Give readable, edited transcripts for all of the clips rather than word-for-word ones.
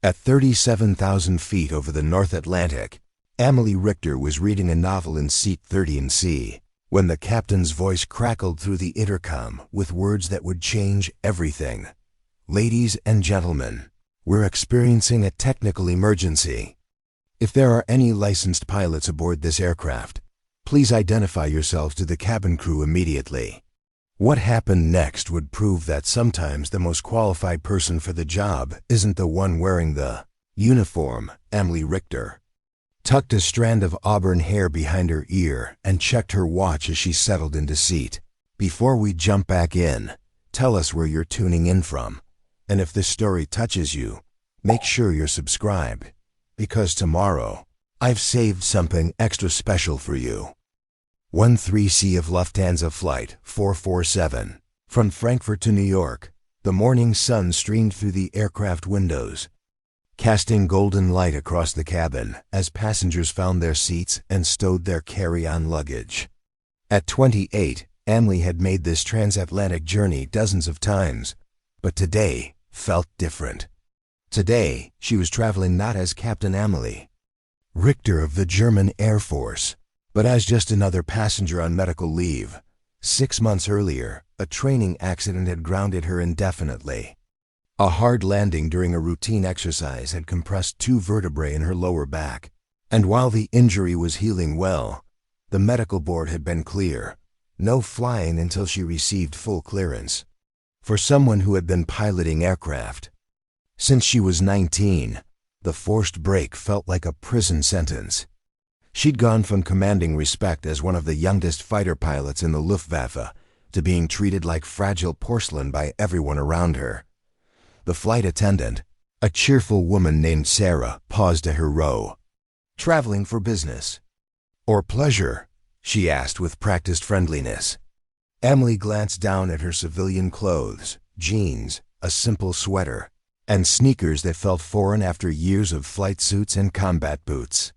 At 37,000 feet over the North Atlantic, Amelie Richter was reading a novel in seat 30C when the captain's voice crackled through the intercom with words that would change everything. "Ladies and gentlemen, we're experiencing a technical emergency. If there are any licensed pilots aboard this aircraft, please identify yourselves to the cabin crew immediately." What happened next would prove that sometimes the most qualified person for the job isn't the one wearing the uniform. Amelie Richter tucked a strand of auburn hair behind her ear and checked her watch as she settled into seat. "Before we jump back in, tell us where you're tuning in from. And if this story touches you, make sure you're subscribed, because tomorrow, I've saved something extra special for you." 13C of Lufthansa Flight 447. From Frankfurt to New York, the morning sun streamed through the aircraft windows, casting golden light across the cabin as passengers found their seats and stowed their carry-on luggage. At 28, Amelie had made this transatlantic journey dozens of times, but today felt different. Today, she was traveling not as Captain Amelie Richter of the German Air Force, but as just another passenger on medical leave. 6 months earlier, a training accident had grounded her indefinitely. A hard landing during a routine exercise had compressed 2 vertebrae in her lower back, and while the injury was healing well, the medical board had been clear: no flying until she received full clearance. For someone who had been piloting aircraft since she was 19, the forced break felt like a prison sentence. She'd gone from commanding respect as one of the youngest fighter pilots in the Luftwaffe to being treated like fragile porcelain by everyone around her. The flight attendant, a cheerful woman named Sarah, paused at her row. "Traveling for business or pleasure?" she asked with practiced friendliness. Amelie glanced down at her civilian clothes, jeans, a simple sweater, and sneakers that felt foreign after years of flight suits and combat boots.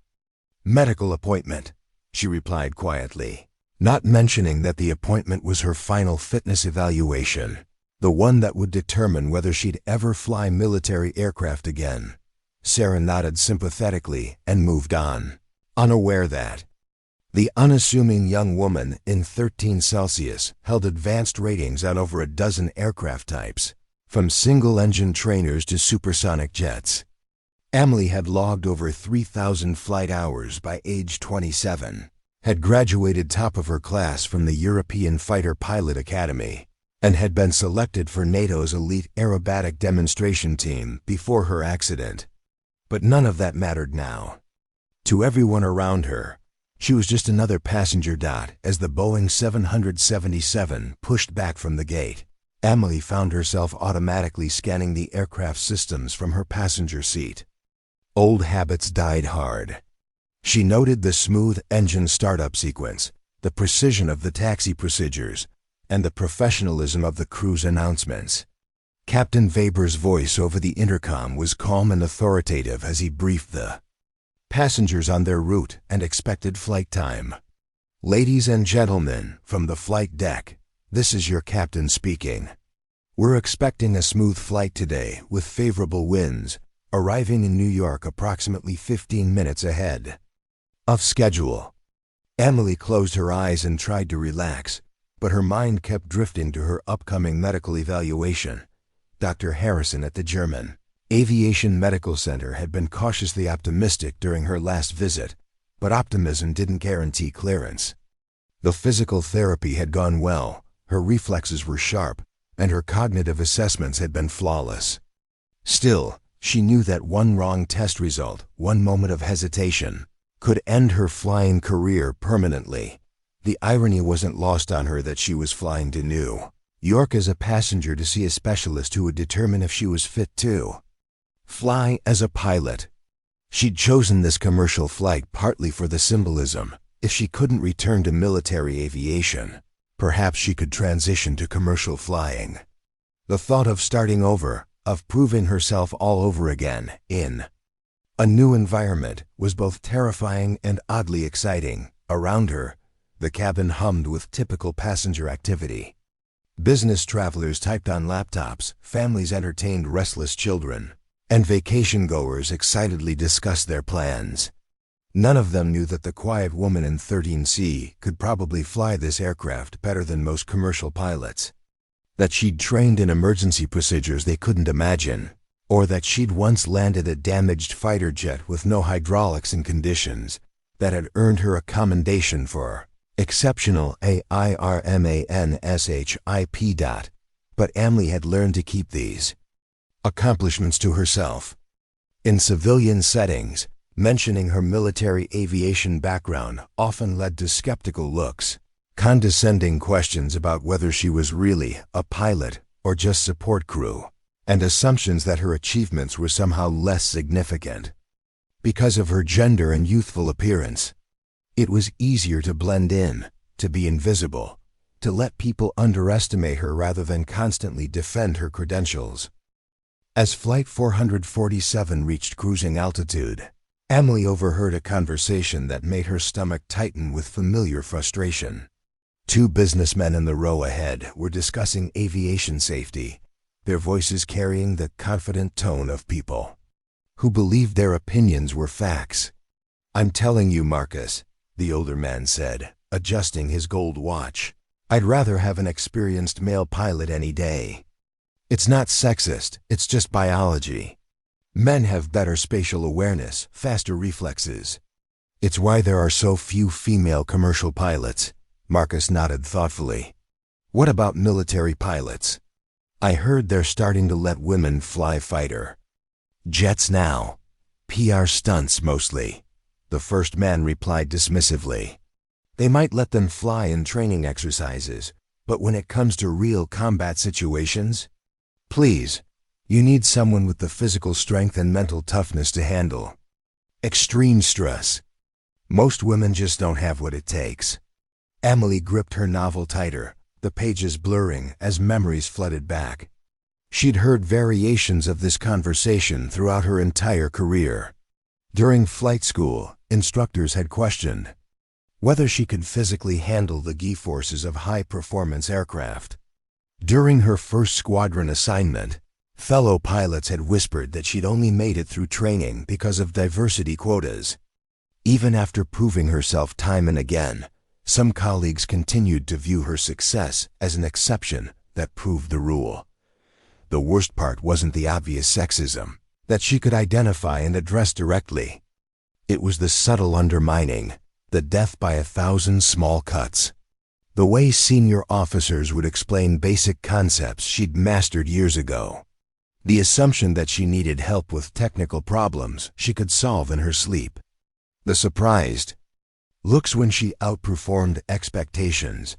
"Medical appointment," she replied quietly, not mentioning that the appointment was her final fitness evaluation, the one that would determine whether she'd ever fly military aircraft again. Sarah nodded sympathetically and moved on, unaware that the unassuming young woman in 13 Celsius held advanced ratings on over a dozen aircraft types, from single-engine trainers to supersonic jets. Amelie had logged over 3,000 flight hours by age 27, had graduated top of her class from the European Fighter Pilot Academy, and had been selected for NATO's elite aerobatic demonstration team before her accident. But none of that mattered now. To everyone around her, she was just another passenger dot as the Boeing 777 pushed back from the gate. Amelie found herself automatically scanning the aircraft systems from her passenger seat. Old habits died hard. She noted the smooth engine startup sequence, the precision of the taxi procedures, and the professionalism of the crew's announcements. Captain Weber's voice over the intercom was calm and authoritative as he briefed the passengers on their route and expected flight time. "Ladies and gentlemen, from the flight deck, this is your captain speaking. We're expecting a smooth flight today with favorable winds, arriving in New York approximately 15 minutes ahead of schedule." Amelie closed her eyes and tried to relax, but her mind kept drifting to her upcoming medical evaluation. Dr. Harrison at the German Aviation Medical Center had been cautiously optimistic during her last visit, but optimism didn't guarantee clearance. The physical therapy had gone well, her reflexes were sharp, and her cognitive assessments had been flawless. Still, she knew that one wrong test result, one moment of hesitation, could end her flying career permanently. The irony wasn't lost on her that she was flying to New York as a passenger to see a specialist who would determine if she was fit to fly as a pilot. She'd chosen this commercial flight partly for the symbolism. If she couldn't return to military aviation, perhaps she could transition to commercial flying. The thought of starting over, of proving herself all over again, in a new environment, was both terrifying and oddly exciting. Around her, the cabin hummed with typical passenger activity. Business travelers typed on laptops, families entertained restless children, and vacation-goers excitedly discussed their plans. None of them knew that the quiet woman in 13C could probably fly this aircraft better than most commercial pilots, that she'd trained in emergency procedures they couldn't imagine, or that she'd once landed a damaged fighter jet with no hydraulics in conditions that had earned her a commendation for exceptional AIRMANSHIP. But Amelie had learned to keep these accomplishments to herself. In civilian settings, mentioning her military aviation background often led to skeptical looks, condescending questions about whether she was really a pilot or just support crew, and assumptions that her achievements were somehow less significant. Because of her gender and youthful appearance, it was easier to blend in, to be invisible, to let people underestimate her rather than constantly defend her credentials. As Flight 447 reached cruising altitude, Amelie overheard a conversation that made her stomach tighten with familiar frustration. Two businessmen in the row ahead were discussing aviation safety, their voices carrying the confident tone of people who believed their opinions were facts. "I'm telling you, Marcus," the older man said, adjusting his gold watch, "I'd rather have an experienced male pilot any day. It's not sexist, it's just biology. Men have better spatial awareness, faster reflexes. It's why there are so few female commercial pilots." Marcus nodded thoughtfully. "What about military pilots? I heard they're starting to let women fly fighter jets now. PR stunts mostly," the first man replied dismissively. "They might let them fly in training exercises, but when it comes to real combat situations, please, you need someone with the physical strength and mental toughness to handle extreme stress. Most women just don't have what it takes." Amelie gripped her novel tighter, the pages blurring as memories flooded back. She'd heard variations of this conversation throughout her entire career. During flight school, instructors had questioned whether she could physically handle the G-forces of high-performance aircraft. During her first squadron assignment, fellow pilots had whispered that she'd only made it through training because of diversity quotas. Even after proving herself time and again, some colleagues continued to view her success as an exception that proved the rule. The worst part wasn't the obvious sexism that she could identify and address directly. It was the subtle undermining, the death by 1,000 small cuts. The way senior officers would explain basic concepts she'd mastered years ago. The assumption that she needed help with technical problems she could solve in her sleep. The surprised looks when she outperformed expectations,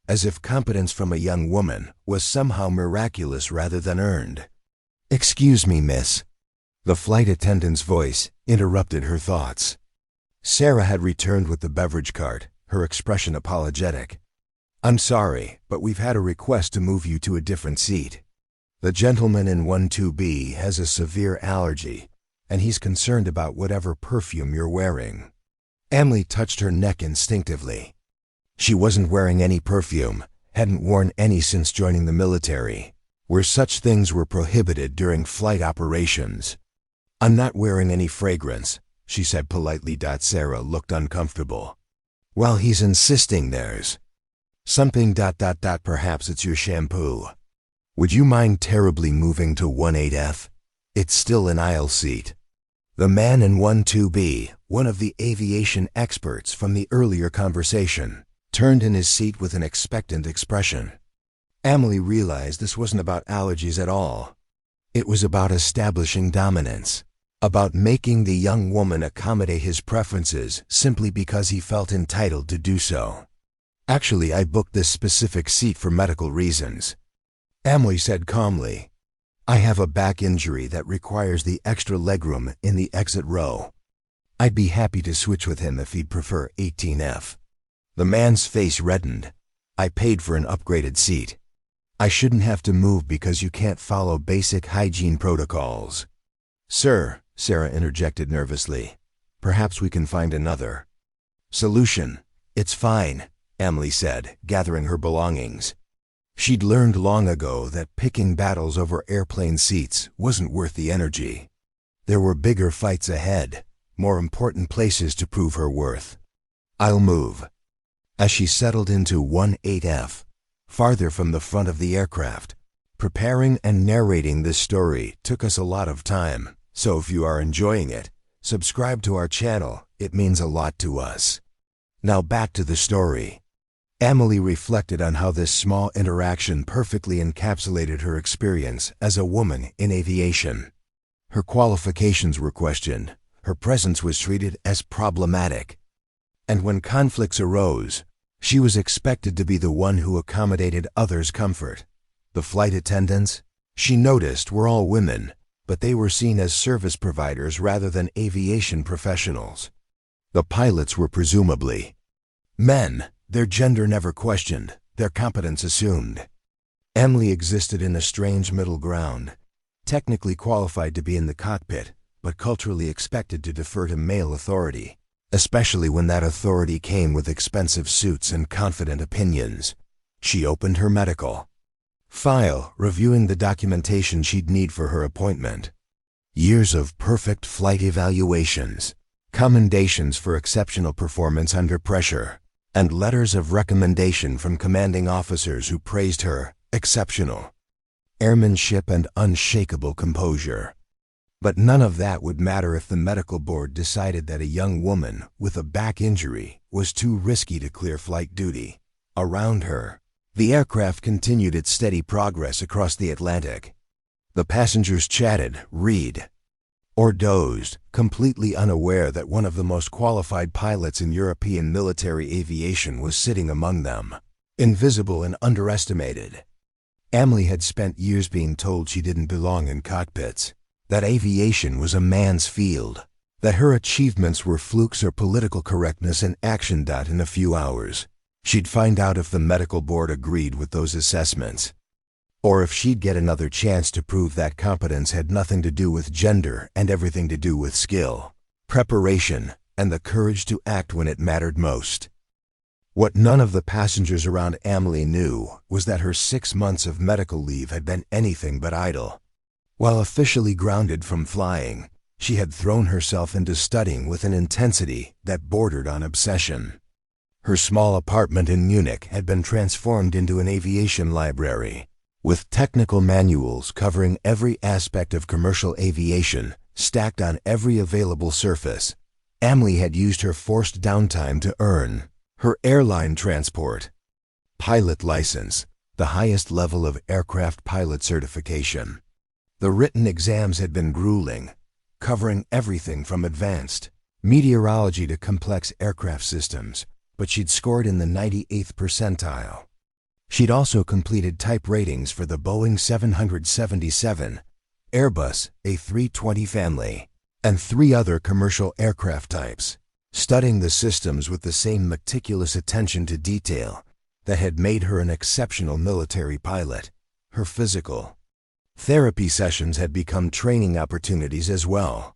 as if competence from a young woman was somehow miraculous rather than earned. "Excuse me, miss." The flight attendant's voice interrupted her thoughts. Sarah had returned with the beverage cart, her expression apologetic. "I'm sorry, but we've had a request to move you to a different seat. The gentleman in 12B has a severe allergy, and he's concerned about whatever perfume you're wearing." Amelie touched her neck instinctively. She wasn't wearing any perfume, hadn't worn any since joining the military, where such things were prohibited during flight operations. "I'm not wearing any fragrance," she said politely. Sarah looked uncomfortable. "Well, he's insisting there's something. Perhaps it's your shampoo. Would you mind terribly moving to 18F? It's still an aisle seat." The man in 12B, one of the aviation experts from the earlier conversation, turned in his seat with an expectant expression. Amelie realized this wasn't about allergies at all. It was about establishing dominance, about making the young woman accommodate his preferences simply because he felt entitled to do so. "Actually, I booked this specific seat for medical reasons," Amelie said calmly. "I have a back injury that requires the extra legroom in the exit row. I'd be happy to switch with him if he'd prefer 18F. The man's face reddened. "I paid for an upgraded seat. I shouldn't have to move because you can't follow basic hygiene protocols." "Sir," Sarah interjected nervously, "perhaps we can find another solution." "It's fine," Amelie said, gathering her belongings. She'd learned long ago that picking battles over airplane seats wasn't worth the energy. There were bigger fights ahead, more important places to prove her worth. "I'll move." As she settled into 18F, farther from the front of the aircraft, preparing and narrating this story took us a lot of time, so if you are enjoying it, subscribe to our channel, it means a lot to us. Now back to the story. Amelie reflected on how this small interaction perfectly encapsulated her experience as a woman in aviation. Her qualifications were questioned, her presence was treated as problematic, and when conflicts arose, she was expected to be the one who accommodated others' comfort. The flight attendants, she noticed, were all women, but they were seen as service providers rather than aviation professionals. The pilots were presumably men, their gender never questioned, their competence assumed. Amelie existed in a strange middle ground, technically qualified to be in the cockpit, but culturally expected to defer to male authority, especially when that authority came with expensive suits and confident opinions. She opened her medical file, reviewing the documentation she'd need for her appointment. Years of perfect flight evaluations, commendations for exceptional performance under pressure, and letters of recommendation from commanding officers who praised her exceptional airmanship and unshakable composure. But none of that would matter if the medical board decided that a young woman with a back injury was too risky to clear flight duty. Around her, the aircraft continued its steady progress across the Atlantic. The passengers chatted, read, or dozed, completely unaware that one of the most qualified pilots in European military aviation was sitting among them, invisible and underestimated. Amelie had spent years being told she didn't belong in cockpits, that aviation was a man's field, that her achievements were flukes or political correctness and action. In a few hours, she'd find out if the medical board agreed with those assessments, or if she'd get another chance to prove that competence had nothing to do with gender and everything to do with skill, preparation, and the courage to act when it mattered most. What none of the passengers around Amelie knew was that her 6 months of medical leave had been anything but idle. While officially grounded from flying, she had thrown herself into studying with an intensity that bordered on obsession. Her small apartment in Munich had been transformed into an aviation library, with technical manuals covering every aspect of commercial aviation stacked on every available surface. Amelie had used her forced downtime to earn her airline transport pilot license, the highest level of aircraft pilot certification. The written exams had been grueling, covering everything from advanced meteorology to complex aircraft systems, but she'd scored in the 98th percentile. She'd also completed type ratings for the Boeing 777, Airbus A320 family, and 3 other commercial aircraft types, studying the systems with the same meticulous attention to detail that had made her an exceptional military pilot. Her physical therapy sessions had become training opportunities as well.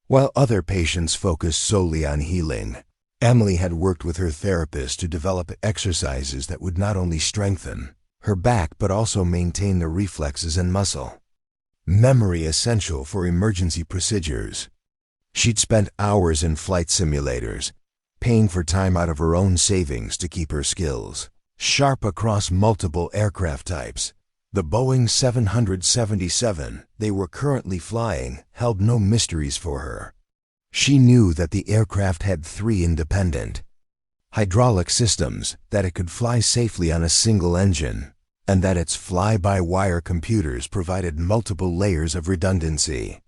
While other patients focused solely on healing, Amelie had worked with her therapist to develop exercises that would not only strengthen her back but also maintain the reflexes and muscle memory essential for emergency procedures. She'd spent hours in flight simulators, paying for time out of her own savings to keep her skills sharp across multiple aircraft types. The Boeing 777 they were currently flying held no mysteries for her. She knew that the aircraft had 3 independent hydraulic systems, that it could fly safely on a single engine, and that its fly-by-wire computers provided multiple layers of redundancy.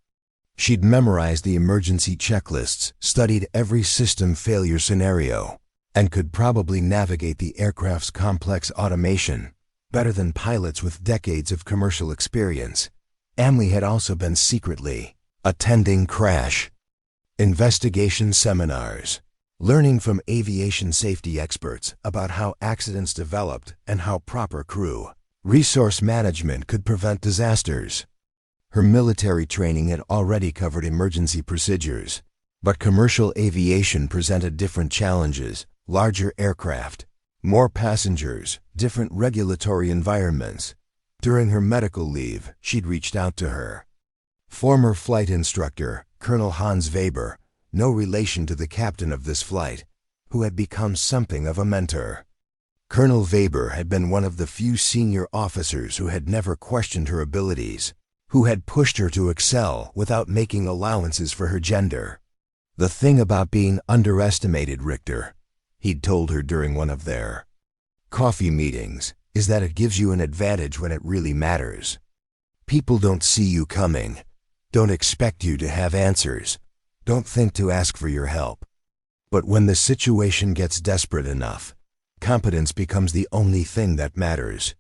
She'd memorized the emergency checklists, studied every system failure scenario, and could probably navigate the aircraft's complex automation better than pilots with decades of commercial experience. Amelie had also been secretly attending crash investigation seminars, learning from aviation safety experts about how accidents developed and how proper crew resource management could prevent disasters. Her military training had already covered emergency procedures, but commercial aviation presented different challenges: larger aircraft, more passengers, different regulatory environments. During her medical leave, she'd reached out to her Former flight instructor, Colonel Hans Weber, no relation to the captain of this flight, who had become something of a mentor. Colonel Weber had been one of the few senior officers who had never questioned her abilities, who had pushed her to excel without making allowances for her gender. "The thing about being underestimated, Richter," he'd told her during one of their coffee meetings, "is that it gives you an advantage when it really matters. People don't see you coming, don't expect you to have answers, don't think to ask for your help. But when the situation gets desperate enough, competence becomes the only thing that matters."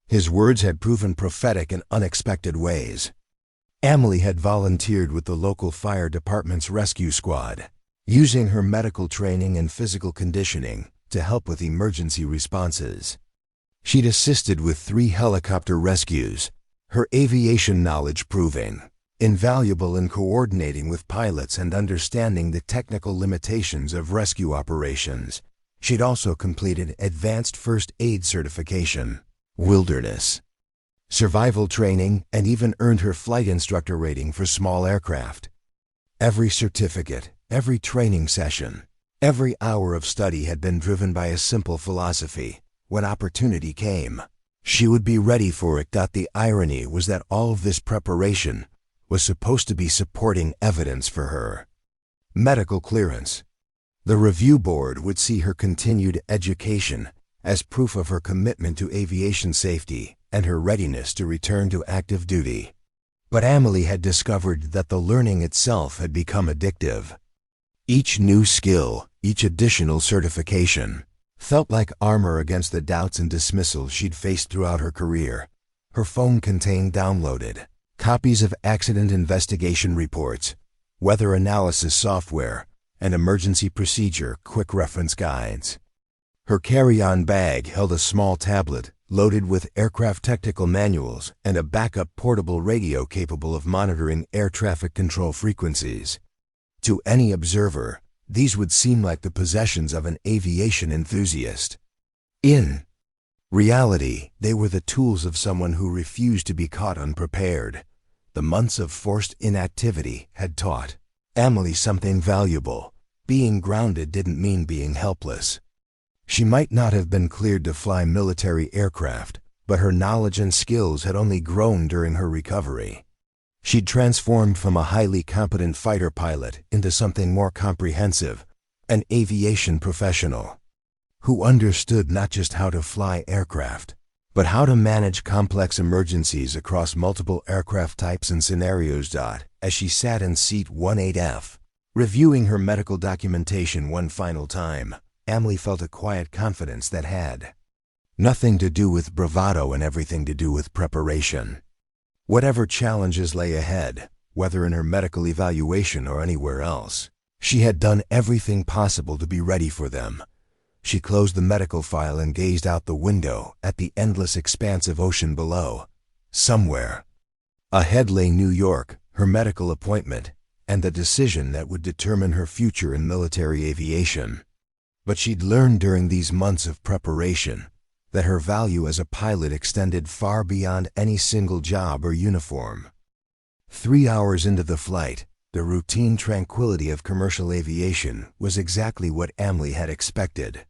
His words had proven prophetic in unexpected ways. Amelie had volunteered with the local fire department's rescue squad, using her medical training and physical conditioning to help with emergency responses. She'd assisted with 3 helicopter rescues, her aviation knowledge proving invaluable in coordinating with pilots and understanding the technical limitations of rescue operations. She'd also completed advanced first aid certification, wilderness survival training, and even earned her flight instructor rating for small aircraft. Every certificate, every training session, every hour of study had been driven by a simple philosophy: when opportunity came, she would be ready for it. The irony was that all of this preparation was supposed to be supporting evidence for her medical clearance. The review board would see her continued education as proof of her commitment to aviation safety and her readiness to return to active duty. But Amelie had discovered that the learning itself had become addictive. Each new skill, each additional certification, felt like armor against the doubts and dismissals she'd faced throughout her career. Her phone contained downloaded copies of accident investigation reports, weather analysis software, and emergency procedure quick reference guides. Her carry-on bag held a small tablet loaded with aircraft technical manuals and a backup portable radio capable of monitoring air traffic control frequencies. To any observer, these would seem like the possessions of an aviation enthusiast. In reality, they were the tools of someone who refused to be caught unprepared. The months of forced inactivity had taught Amelie something valuable. Being grounded didn't mean being helpless. She might not have been cleared to fly military aircraft, but her knowledge and skills had only grown during her recovery. She'd transformed from a highly competent fighter pilot into something more comprehensive, an aviation professional who understood not just how to fly aircraft, but how to manage complex emergencies across multiple aircraft types and scenarios. As she sat in seat 18F, reviewing her medical documentation one final time, Amelie felt a quiet confidence that had nothing to do with bravado and everything to do with preparation. Whatever challenges lay ahead, whether in her medical evaluation or anywhere else, she had done everything possible to be ready for them. She closed the medical file and gazed out the window at the endless expanse of ocean below. Somewhere ahead lay New York, her medical appointment, and the decision that would determine her future in military aviation. But she'd learned during these months of preparation that her value as a pilot extended far beyond any single job or uniform. 3 hours into the flight, the routine tranquility of commercial aviation was exactly what Amelie had expected.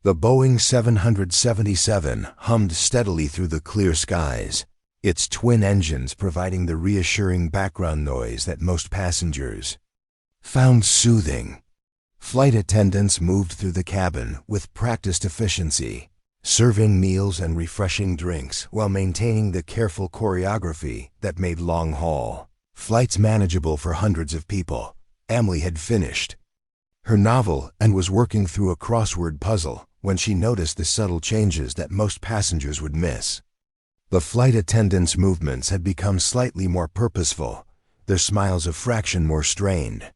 The Boeing 777 hummed steadily through the clear skies, its twin engines providing the reassuring background noise that most passengers found soothing. Flight attendants moved through the cabin with practiced efficiency, serving meals and refreshing drinks while maintaining the careful choreography that made long-haul flights manageable for hundreds of people. Amelie had finished her novel and was working through a crossword puzzle when she noticed the subtle changes that most passengers would miss. The flight attendants' movements had become slightly more purposeful, their smiles a fraction more strained.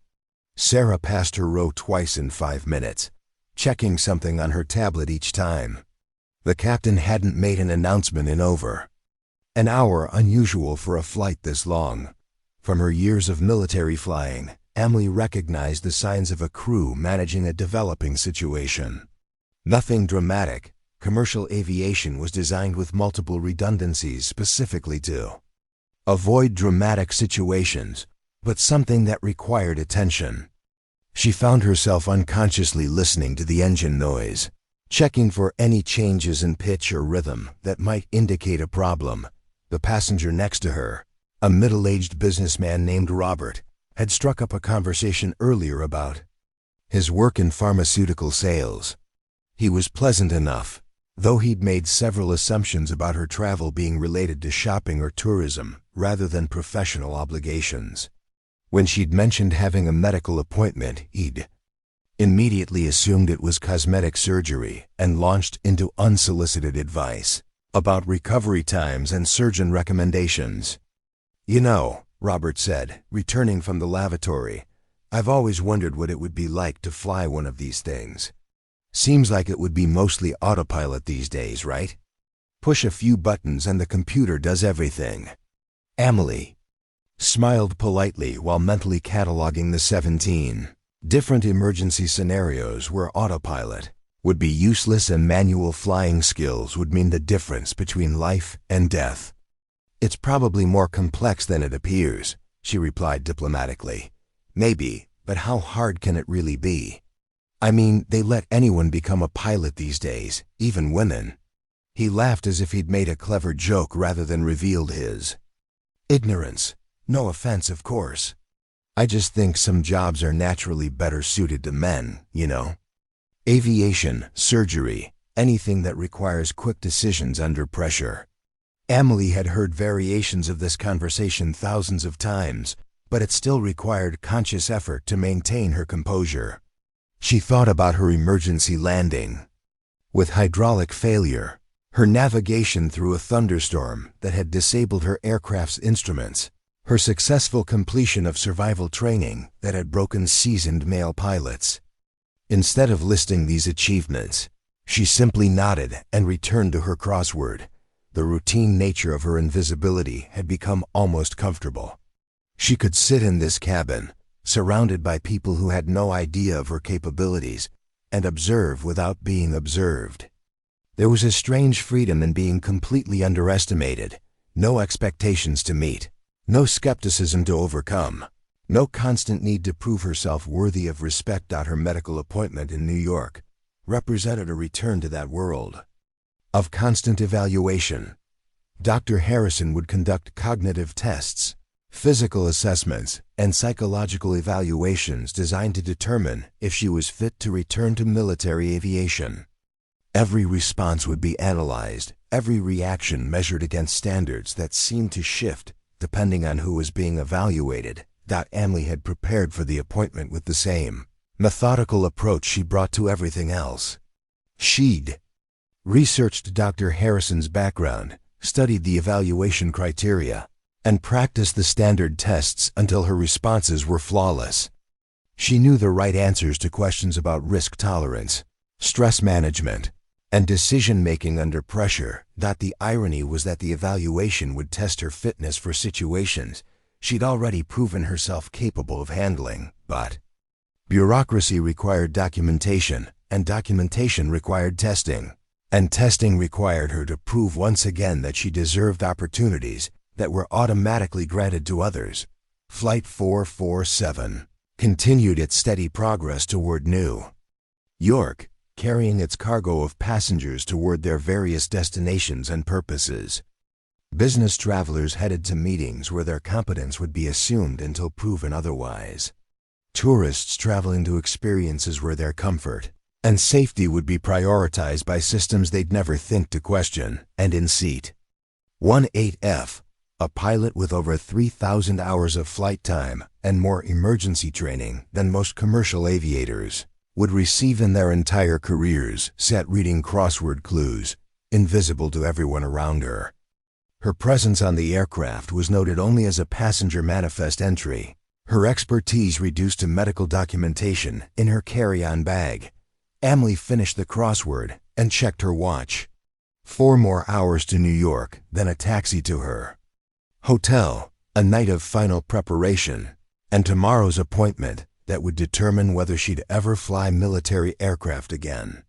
Sarah passed her row twice in 5 minutes, checking something on her tablet each time. The captain hadn't made an announcement in over an hour, unusual for a flight this long. From her years of military flying, Amelie recognized the signs of a crew managing a developing situation. Nothing dramatic. Commercial aviation was designed with multiple redundancies specifically to Avoid dramatic situations, but something that required attention. She found herself unconsciously listening to the engine noise, checking for any changes in pitch or rhythm that might indicate a problem. The passenger next to her, a middle-aged businessman named Robert, had struck up a conversation earlier about his work in pharmaceutical sales. He was pleasant enough, though he'd made several assumptions about her travel being related to shopping or tourism rather than professional obligations. When she'd mentioned having a medical appointment, he'd immediately assumed it was cosmetic surgery and launched into unsolicited advice about recovery times and surgeon recommendations. "You know," Robert said, returning from the lavatory, "I've always wondered what it would be like to fly one of these things. Seems like it would be mostly autopilot these days, right? Push a few buttons and the computer does everything." Amelie smiled politely while mentally cataloging the 17 different emergency scenarios where autopilot would be useless and manual flying skills would mean the difference between life and death. "It's probably more complex than it appears," she replied diplomatically. "Maybe, but how hard can it really be? I mean, they let anyone become a pilot these days, even women." He laughed as if he'd made a clever joke rather than revealed his ignorance. "No offense, of course. I just think some jobs are naturally better suited to men, you know. Aviation, surgery, anything that requires quick decisions under pressure." Amelie had heard variations of this conversation thousands of times, but it still required conscious effort to maintain her composure. She thought about her emergency landing with hydraulic failure, her navigation through a thunderstorm that had disabled her aircraft's instruments, her successful completion of survival training that had broken seasoned male pilots. Instead of listing these achievements, she simply nodded and returned to her crossword. The routine nature of her invisibility had become almost comfortable. She could sit in this cabin, surrounded by people who had no idea of her capabilities, and observe without being observed. There was a strange freedom in being completely underestimated, no expectations to meet, no skepticism to overcome, no constant need to prove herself worthy of respect. Her medical appointment in New York represented a return to that world of constant evaluation. Dr. Harrison would conduct cognitive tests, physical assessments, and psychological evaluations designed to determine if she was fit to return to military aviation. Every response would be analyzed, every reaction measured against standards that seemed to shift depending on who was being evaluated. Amelie had prepared for the appointment with the same methodical approach she brought to everything else. She'd researched Dr. Harrison's background, studied the evaluation criteria, and practiced the standard tests until her responses were flawless. She knew the right answers to questions about risk tolerance, stress management, and decision-making under pressure. The irony was that the evaluation would test her fitness for situations she'd already proven herself capable of handling, but bureaucracy required documentation, and documentation required testing, and testing required her to prove once again that she deserved opportunities that were automatically granted to others. Flight 447 continued its steady progress toward New York, carrying its cargo of passengers toward their various destinations and purposes. Business travelers headed to meetings where their competence would be assumed until proven otherwise. Tourists traveling to experiences where their comfort and safety would be prioritized by systems they'd never think to question. And in seat 18F, a pilot with over 3,000 hours of flight time and more emergency training than most commercial aviators would receive in their entire careers, sat reading crossword clues, invisible to everyone around her. Her presence on the aircraft was noted only as a passenger manifest entry, her expertise reduced to medical documentation in her carry-on bag. Amelie finished the crossword and checked her watch. 4 more hours to New York, then a taxi to her hotel, a night of final preparation, and tomorrow's appointment that would determine whether she'd ever fly military aircraft again.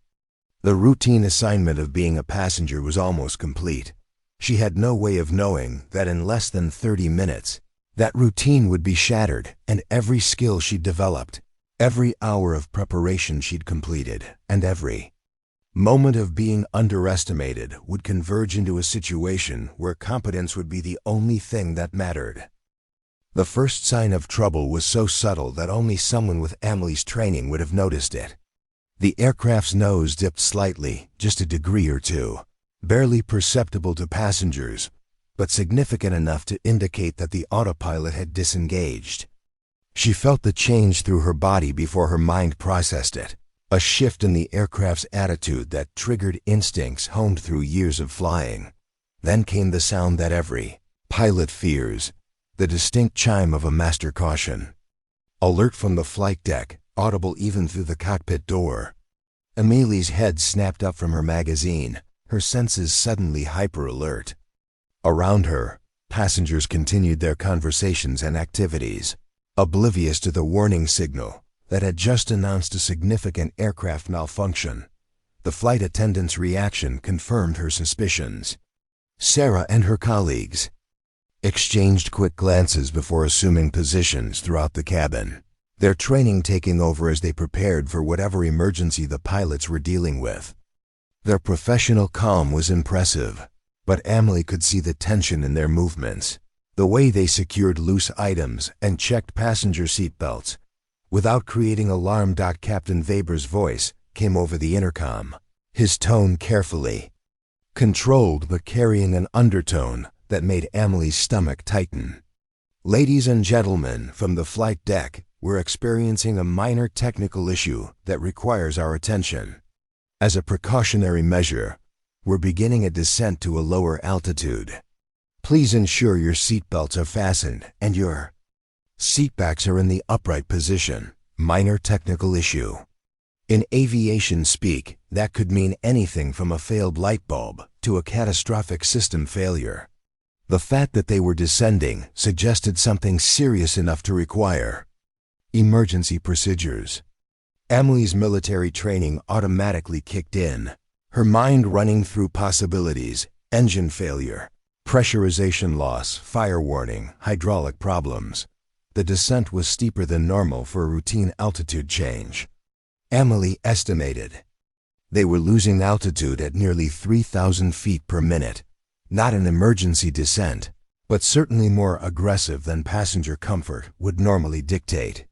The routine assignment of being a passenger was almost complete. She had no way of knowing that in less than 30 minutes, that routine would be shattered, and every skill she'd developed, every hour of preparation she'd completed, and every moment of being underestimated would converge into a situation where competence would be the only thing that mattered. The first sign of trouble was so subtle that only someone with Amelie's training would have noticed it. The aircraft's nose dipped slightly, just a degree or two, barely perceptible to passengers, but significant enough to indicate that the autopilot had disengaged. She felt the change through her body before her mind processed it, a shift in the aircraft's attitude that triggered instincts honed through years of flying. Then came the sound that every pilot fears, the distinct chime of a master caution. Alert from the flight deck, audible even through the cockpit door. Amelie's head snapped up from her magazine, her senses suddenly hyper-alert. Around her, passengers continued their conversations and activities, oblivious to the warning signal that had just announced a significant aircraft malfunction. The flight attendant's reaction confirmed her suspicions. Sarah and her colleagues exchanged quick glances before assuming positions throughout the cabin, their training taking over as they prepared for whatever emergency the pilots were dealing with. Their professional calm was impressive, but Amelie could see the tension in their movements, the way they secured loose items and checked passenger seat belts. Without creating alarm, Captain Weber's voice came over the intercom, his tone carefully controlled but carrying an undertone that made Amelie's stomach tighten. Ladies and gentlemen, from the flight deck, we're experiencing a minor technical issue that requires our attention. As a precautionary measure, we're beginning a descent to a lower altitude. Please ensure your seatbelts are fastened and your seatbacks are in the upright position. Minor technical issue. In aviation speak, that could mean anything from a failed light bulb to a catastrophic system failure. The fact that they were descending suggested something serious enough to require emergency procedures. Amelie's military training automatically kicked in, her mind running through possibilities: engine failure, pressurization loss, fire warning, hydraulic problems. The descent was steeper than normal for a routine altitude change. Amelie estimated they were losing altitude at nearly 3,000 feet per minute. Not an emergency descent, but certainly more aggressive than passenger comfort would normally dictate.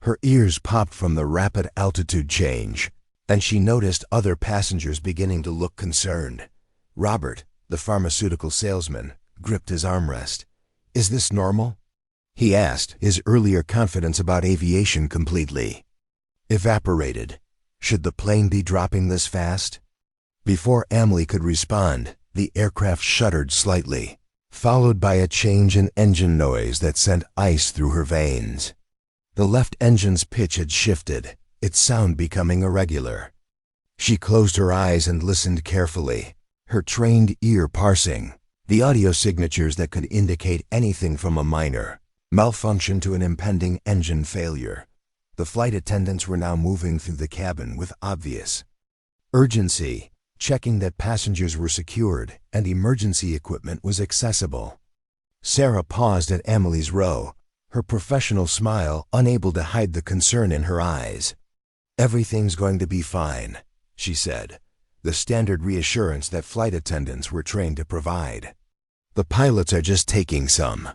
Her ears popped from the rapid altitude change, and she noticed other passengers beginning to look concerned. Robert, the pharmaceutical salesman, gripped his armrest. "Is this normal?" he asked, his earlier confidence about aviation completely evaporated. Should the plane be dropping this fast? Before Amelie could respond, the aircraft shuddered slightly, followed by a change in engine noise that sent ice through her veins. The left engine's pitch had shifted, its sound becoming irregular. She closed her eyes and listened carefully, her trained ear parsing the audio signatures that could indicate anything from a minor malfunction to an impending engine failure. The flight attendants were now moving through the cabin with obvious urgency, checking that passengers were secured and emergency equipment was accessible. Sarah paused at Amelie's row, her professional smile unable to hide the concern in her eyes. "Everything's going to be fine," she said, the standard reassurance that flight attendants were trained to provide. "The pilots are just taking some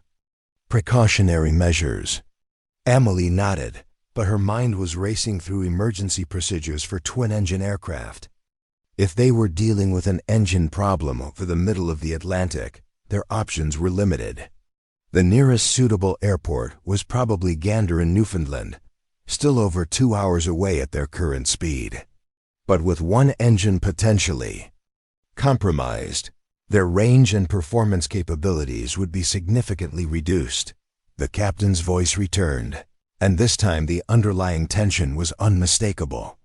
precautionary measures." Amelie nodded, but her mind was racing through emergency procedures for twin-engine aircraft. If they were dealing with an engine problem over the middle of the Atlantic, their options were limited. The nearest suitable airport was probably Gander in Newfoundland, still over 2 hours away at their current speed. But with one engine potentially compromised, their range and performance capabilities would be significantly reduced. The captain's voice returned, and this time the underlying tension was unmistakable.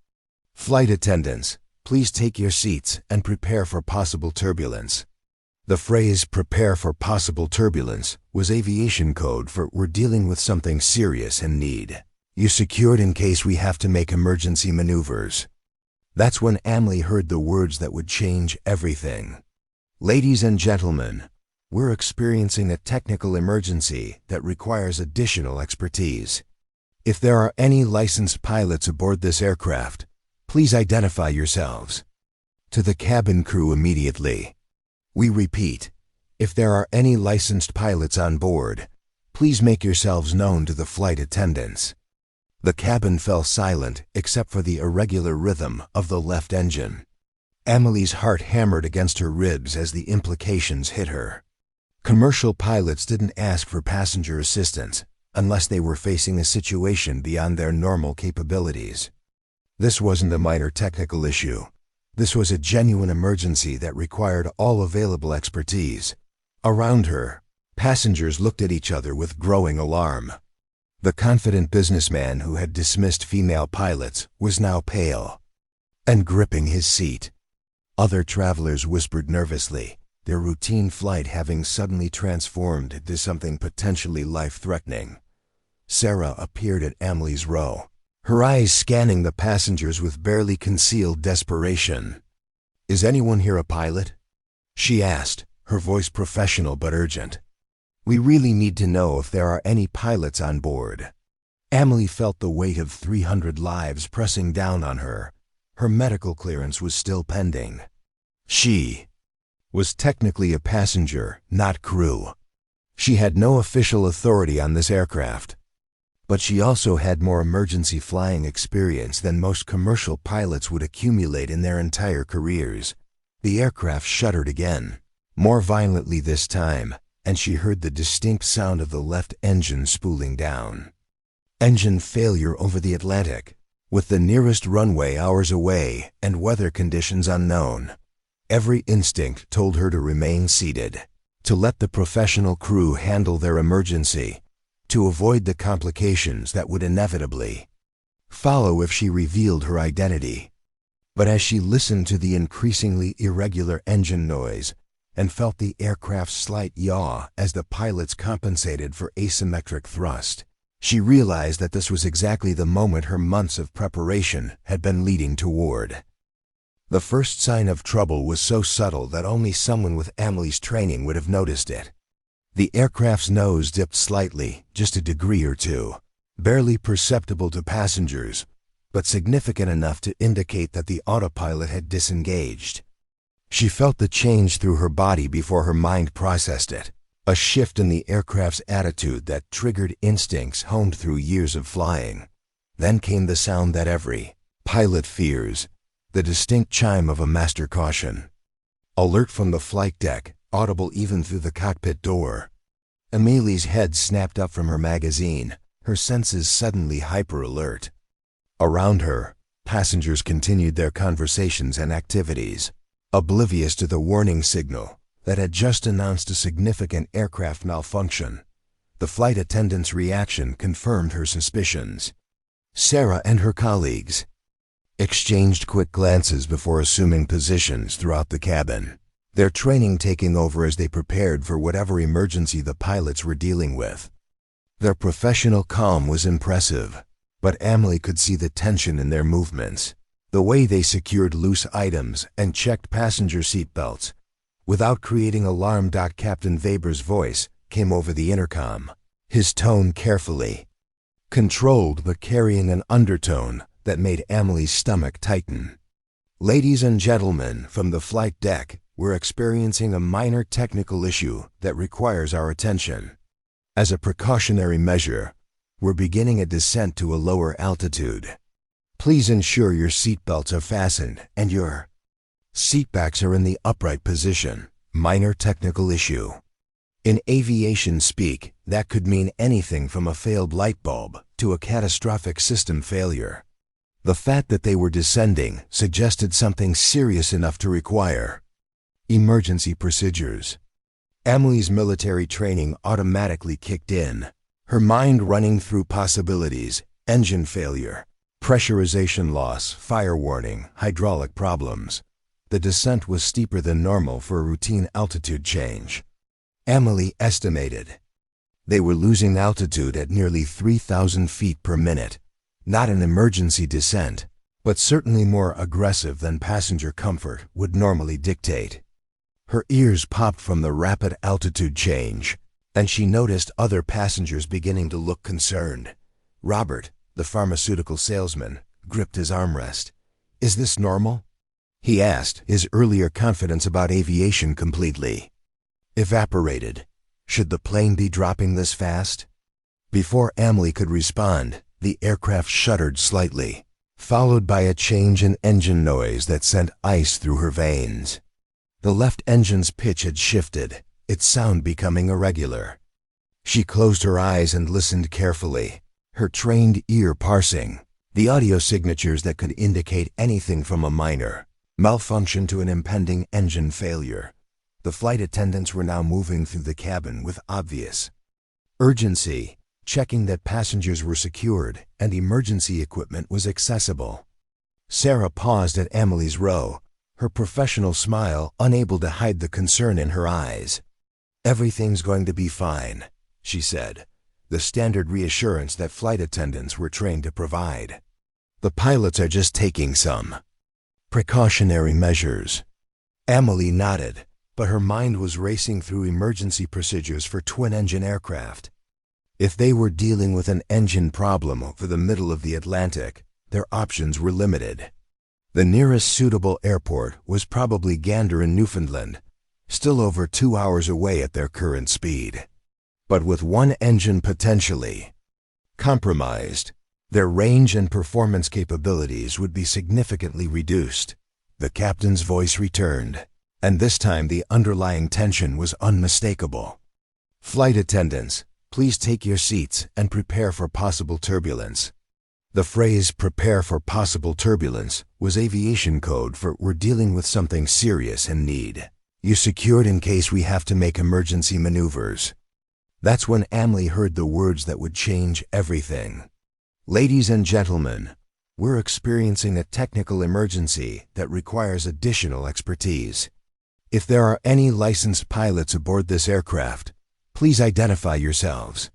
"Flight attendants, please take your seats and prepare for possible turbulence." The phrase "prepare for possible turbulence" was aviation code for "we're dealing with something serious and need you secured in case we have to make emergency maneuvers." That's when Amelie heard the words that would change everything. Ladies and gentlemen, we're experiencing a technical emergency that requires additional expertise. If there are any licensed pilots aboard this aircraft, please identify yourselves. To the cabin crew immediately. We repeat, if there are any licensed pilots on board, please make yourselves known to the flight attendants. The cabin fell silent except for the irregular rhythm of the left engine. Amelie's heart hammered against her ribs as the implications hit her. Commercial pilots didn't ask for passenger assistance unless they were facing a situation beyond their normal capabilities. This wasn't a minor technical issue. This was a genuine emergency that required all available expertise. Around her, passengers looked at each other with growing alarm. The confident businessman who had dismissed female pilots was now pale and gripping his seat. Other travelers whispered nervously, their routine flight having suddenly transformed into something potentially life-threatening. Sarah appeared at Amelie's row, her eyes scanning the passengers with barely concealed desperation. "Is anyone here a pilot?" she asked, her voice professional but urgent. "We really need to know if there are any pilots on board." Amelie felt the weight of 300 lives pressing down on her. Her medical clearance was still pending. She was technically a passenger, not crew. She had no official authority on this aircraft. But she also had more emergency flying experience than most commercial pilots would accumulate in their entire careers. The aircraft shuddered again, more violently this time, and she heard the distinct sound of the left engine spooling down. Engine failure over the Atlantic, with the nearest runway hours away and weather conditions unknown. Every instinct told her to remain seated, to let the professional crew handle their emergency, to avoid the complications that would inevitably follow if she revealed her identity. But as she listened to the increasingly irregular engine noise and felt the aircraft's slight yaw as the pilots compensated for asymmetric thrust, she realized that this was exactly the moment her months of preparation had been leading toward. The first sign of trouble was so subtle that only someone with Amelie's training would have noticed it. The aircraft's nose dipped slightly, just a degree or two, barely perceptible to passengers, but significant enough to indicate that the autopilot had disengaged. She felt the change through her body before her mind processed it, a shift in the aircraft's attitude that triggered instincts honed through years of flying. Then came the sound that every pilot fears, the distinct chime of a master caution. Alert from the flight deck, audible even through the cockpit door. Amelie's head snapped up from her magazine, her senses suddenly hyper-alert. Around her, passengers continued their conversations and activities, oblivious to the warning signal that had just announced a significant aircraft malfunction. The flight attendant's reaction confirmed her suspicions. Sarah and her colleagues exchanged quick glances before assuming positions throughout the cabin, their training taking over as they prepared for whatever emergency the pilots were dealing with. Their professional calm was impressive, but Amelie could see the tension in their movements, the way they secured loose items and checked passenger seat belts without creating alarm. Captain Weber's voice came over the intercom, his tone carefully controlled but carrying an undertone that made Amelie's stomach tighten. "Ladies and gentlemen, from the flight deck, we're experiencing a minor technical issue that requires our attention. As a precautionary measure, we're beginning a descent to a lower altitude. Please ensure your seatbelts are fastened and your seatbacks are in the upright position. Minor technical issue." In aviation speak, that could mean anything from a failed light bulb to a catastrophic system failure. The fact that they were descending suggested something serious enough to require emergency procedures. Amelie's military training automatically kicked in, her mind running through possibilities: engine failure, pressurization loss, fire warning, hydraulic problems. The descent was steeper than normal for a routine altitude change. Amelie estimated they were losing altitude at nearly 3,000 feet per minute. Not an emergency descent, but certainly more aggressive than passenger comfort would normally dictate. Her ears popped from the rapid altitude change, and she noticed other passengers beginning to look concerned. Robert, the pharmaceutical salesman, gripped his armrest. "Is this normal?" he asked, his earlier confidence about aviation completely evaporated. Should the plane be dropping this fast? Before Amelie could respond, the aircraft shuddered slightly, followed by a change in engine noise that sent ice through her veins. The left engine's pitch had shifted, its sound becoming irregular. She closed her eyes and listened carefully, her trained ear parsing the audio signatures that could indicate anything from a minor malfunction to an impending engine failure. The flight attendants were now moving through the cabin with obvious urgency, checking that passengers were secured and emergency equipment was accessible. Sarah paused at Amelie's row, her professional smile unable to hide the concern in her eyes. "Everything's going to be fine," she said, the standard reassurance that flight attendants were trained to provide. "The pilots are just taking some precautionary measures." Amelie nodded, but her mind was racing through emergency procedures for twin-engine aircraft. If they were dealing with an engine problem over the middle of the Atlantic, their options were limited. The nearest suitable airport was probably Gander in Newfoundland, still over 2 hours away at their current speed. But with one engine potentially compromised, their range and performance capabilities would be significantly reduced. The captain's voice returned, and this time the underlying tension was unmistakable. "Flight attendants, please take your seats and prepare for possible turbulence." The phrase "prepare for possible turbulence" was aviation code for "we're dealing with something serious and need you secured in case we have to make emergency maneuvers." That's when Amelie heard the words that would change everything. "Ladies and gentlemen, we're experiencing a technical emergency that requires additional expertise. If there are any licensed pilots aboard this aircraft, please identify yourselves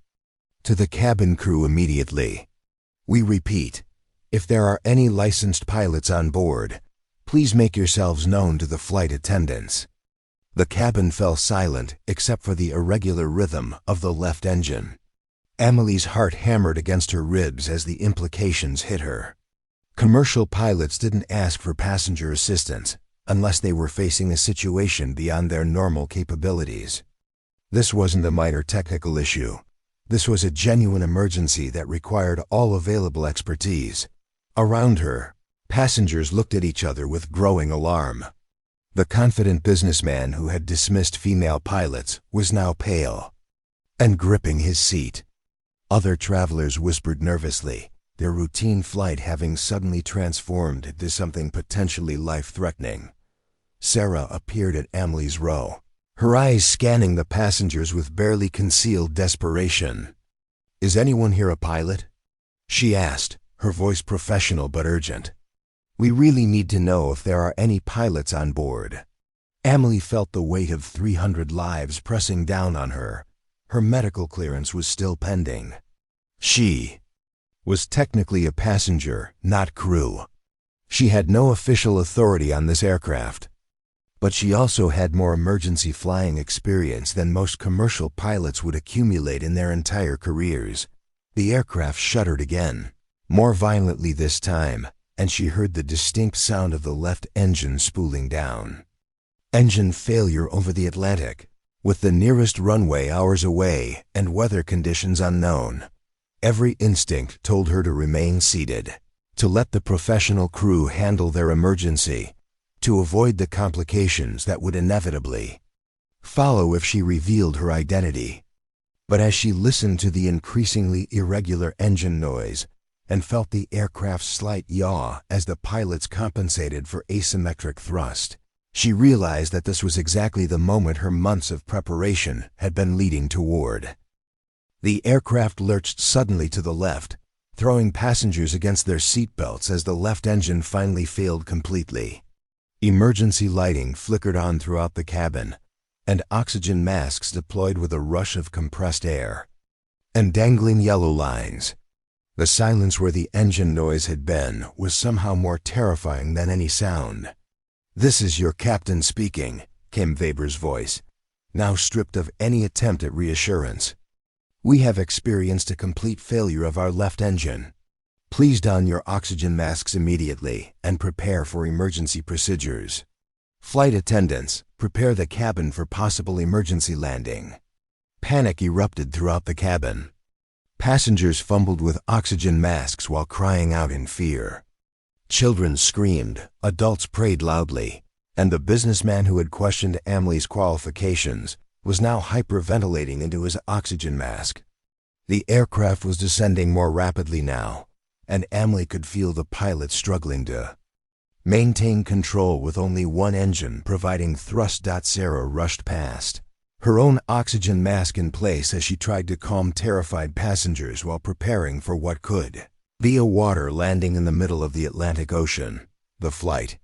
to the cabin crew immediately. We repeat, if there are any licensed pilots on board, please make yourselves known to the flight attendants." The cabin fell silent except for the irregular rhythm of the left engine. Amelie's heart hammered against her ribs as the implications hit her. Commercial pilots didn't ask for passenger assistance unless they were facing a situation beyond their normal capabilities. This wasn't a minor technical issue. This was a genuine emergency that required all available expertise. Around her, passengers looked at each other with growing alarm. The confident businessman who had dismissed female pilots was now pale and gripping his seat. Other travelers whispered nervously, their routine flight having suddenly transformed into something potentially life-threatening. Sarah appeared at Amelie's row, her eyes scanning the passengers with barely concealed desperation. "Is anyone here a pilot?" she asked, her voice professional but urgent. "We really need to know if there are any pilots on board." Amelie felt the weight of 300 lives pressing down on her. Her medical clearance was still pending. She was technically a passenger, not crew. She had no official authority on this aircraft. But she also had more emergency flying experience than most commercial pilots would accumulate in their entire careers. The aircraft shuddered again, more violently this time, and she heard the distinct sound of the left engine spooling down. Engine failure over the Atlantic, with the nearest runway hours away and weather conditions unknown. Every instinct told her to remain seated, to let the professional crew handle their emergency, to avoid the complications that would inevitably follow if she revealed her identity. But as she listened to the increasingly irregular engine noise and felt the aircraft's slight yaw as the pilots compensated for asymmetric thrust, she realized that this was exactly the moment her months of preparation had been leading toward. The aircraft lurched suddenly to the left, throwing passengers against their seatbelts as the left engine finally failed completely. Emergency lighting flickered on throughout the cabin, and oxygen masks deployed with a rush of compressed air and dangling yellow lines. The silence where the engine noise had been was somehow more terrifying than any sound. "This is your captain speaking. came Weber's voice, now stripped of any attempt at reassurance. "We have experienced a complete failure of our left engine. Please don your oxygen masks immediately and prepare for emergency procedures. Flight attendants, prepare the cabin for possible emergency landing." Panic erupted throughout the cabin. Passengers fumbled with oxygen masks while crying out in fear. Children screamed, adults prayed loudly, and the businessman who had questioned Amelie's qualifications was now hyperventilating into his oxygen mask. The aircraft was descending more rapidly now, and Amelie could feel the pilot struggling to maintain control with only one engine providing thrust. Sarah rushed past, her own oxygen mask in place as she tried to calm terrified passengers while preparing for what could be a water landing in the middle of the Atlantic Ocean. The flight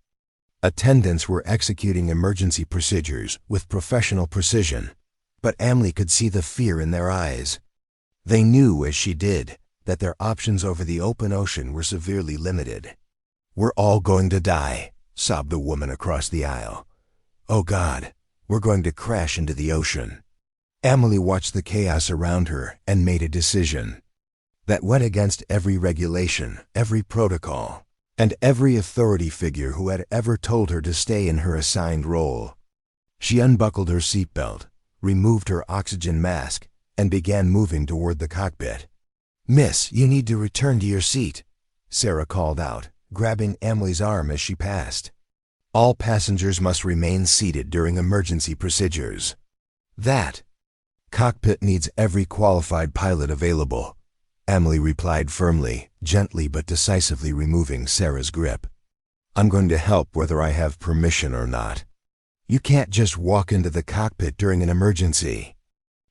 attendants were executing emergency procedures with professional precision, but Amelie could see the fear in their eyes. They knew, as she did, that their options over the open ocean were severely limited. "We're all going to die," sobbed the woman across the aisle. "Oh God, we're going to crash into the ocean." Amelie watched the chaos around her and made a decision that went against every regulation, every protocol, and every authority figure who had ever told her to stay in her assigned role. She unbuckled her seatbelt, removed her oxygen mask, and began moving toward the cockpit. "Miss, you need to return to your seat," Sarah called out, grabbing Amelie's arm as she passed. "All passengers must remain seated during emergency procedures. That cockpit needs every qualified pilot available," Amelie replied firmly, gently but decisively removing Sarah's grip. "I'm going to help whether I have permission or not. You can't just walk into the cockpit during an emergency,"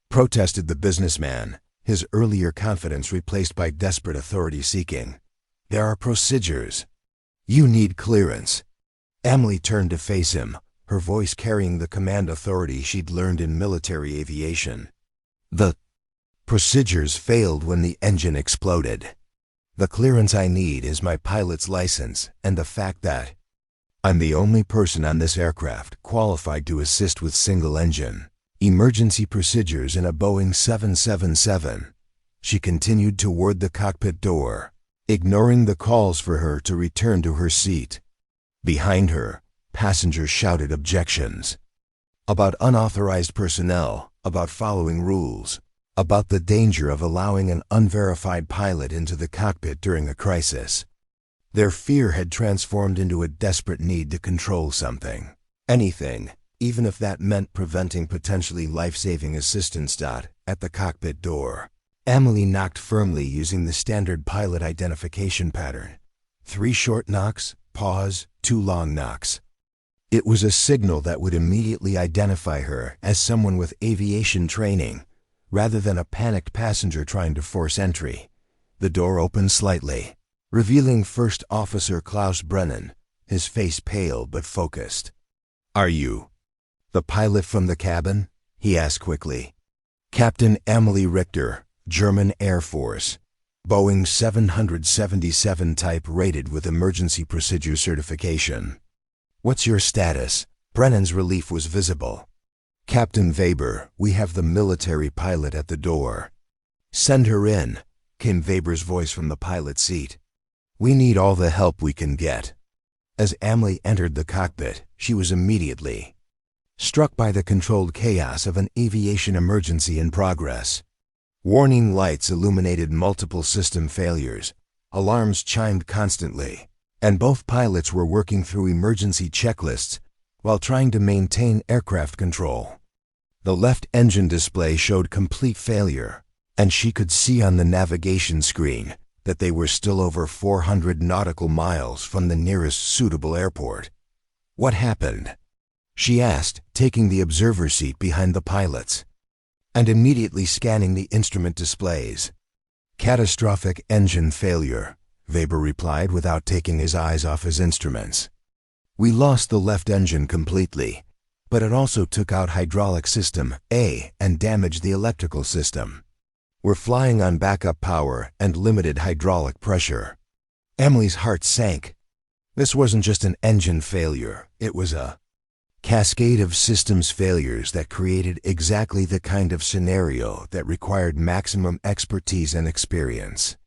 protested the businessman, his earlier confidence replaced by desperate authority-seeking. "There are procedures. You need clearance." Amelie turned to face him, her voice carrying the command authority she'd learned in military aviation. "The procedures failed when the engine exploded. The clearance I need is my pilot's license and the fact that I'm the only person on this aircraft qualified to assist with single-engine emergency procedures in a Boeing 777. She continued toward the cockpit door, ignoring the calls for her to return to her seat. Behind her, passengers shouted objections about unauthorized personnel, about following rules, about the danger of allowing an unverified pilot into the cockpit during a crisis. Their fear had transformed into a desperate need to control something, anything, even if that meant preventing potentially life-saving assistance. At the cockpit door, Amelie knocked firmly using the standard pilot identification pattern. 3 short knocks, pause, 2 long knocks. It was a signal that would immediately identify her as someone with aviation training, rather than a panicked passenger trying to force entry. The door opened slightly, revealing First Officer Klaus Brennan, his face pale but focused. "Are you the pilot from the cabin?" he asked quickly. "Captain Amelie Richter, German Air Force, Boeing 777 type, rated with emergency procedure certification. What's your status?" Brennan's relief was visible. "Captain Weber, we have the military pilot at the door." "Send her in," came Weber's voice from the pilot's seat. "We need all the help we can get." As Amelie entered the cockpit, she was immediately struck by the controlled chaos of an aviation emergency in progress. Warning lights illuminated multiple system failures, alarms chimed constantly, and both pilots were working through emergency checklists while trying to maintain aircraft control. The left engine display showed complete failure, and she could see on the navigation screen that they were still over 400 nautical miles from the nearest suitable airport. "What happened?" she asked, taking the observer seat behind the pilots, and immediately scanning the instrument displays. "Catastrophic engine failure," Weber replied without taking his eyes off his instruments. "We lost the left engine completely, but it also took out hydraulic system A and damaged the electrical system. We're flying on backup power and limited hydraulic pressure." Amelie's heart sank. This wasn't just an engine failure, it was a Cascade of systems failures that created exactly the kind of scenario that required maximum expertise and experience.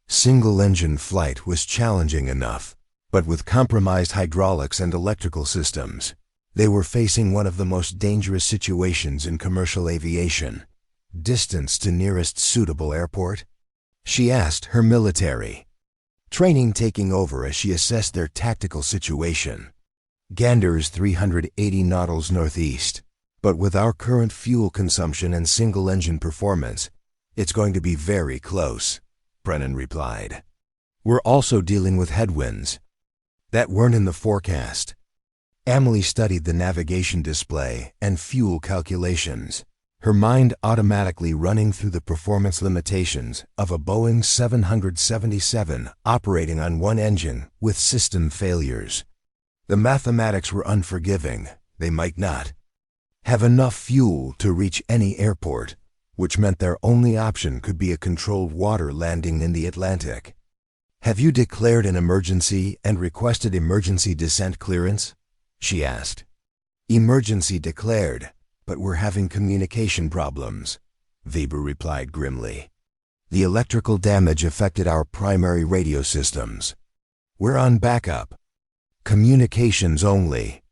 Single-engine flight was challenging enough, but with compromised hydraulics and electrical systems, they were facing one of the most dangerous situations in commercial aviation. Distance to nearest suitable airport? She asked her military training taking over as she assessed their tactical situation. Gander is 380 nautals northeast, but with our current fuel consumption and single-engine performance, it's going to be very close, Brennan replied. We're also dealing with headwinds that weren't in the forecast. Amelie studied the navigation display and fuel calculations, her mind automatically running through the performance limitations of a Boeing 777 operating on one engine with system failures. The mathematics were unforgiving. They might not have enough fuel to reach any airport, which meant their only option could be a controlled water landing in the Atlantic. Have you declared an emergency and requested emergency descent clearance? She asked. Emergency declared, but we're having communication problems, Weber replied grimly. The electrical damage affected our primary radio systems. We're on backup. Communications only.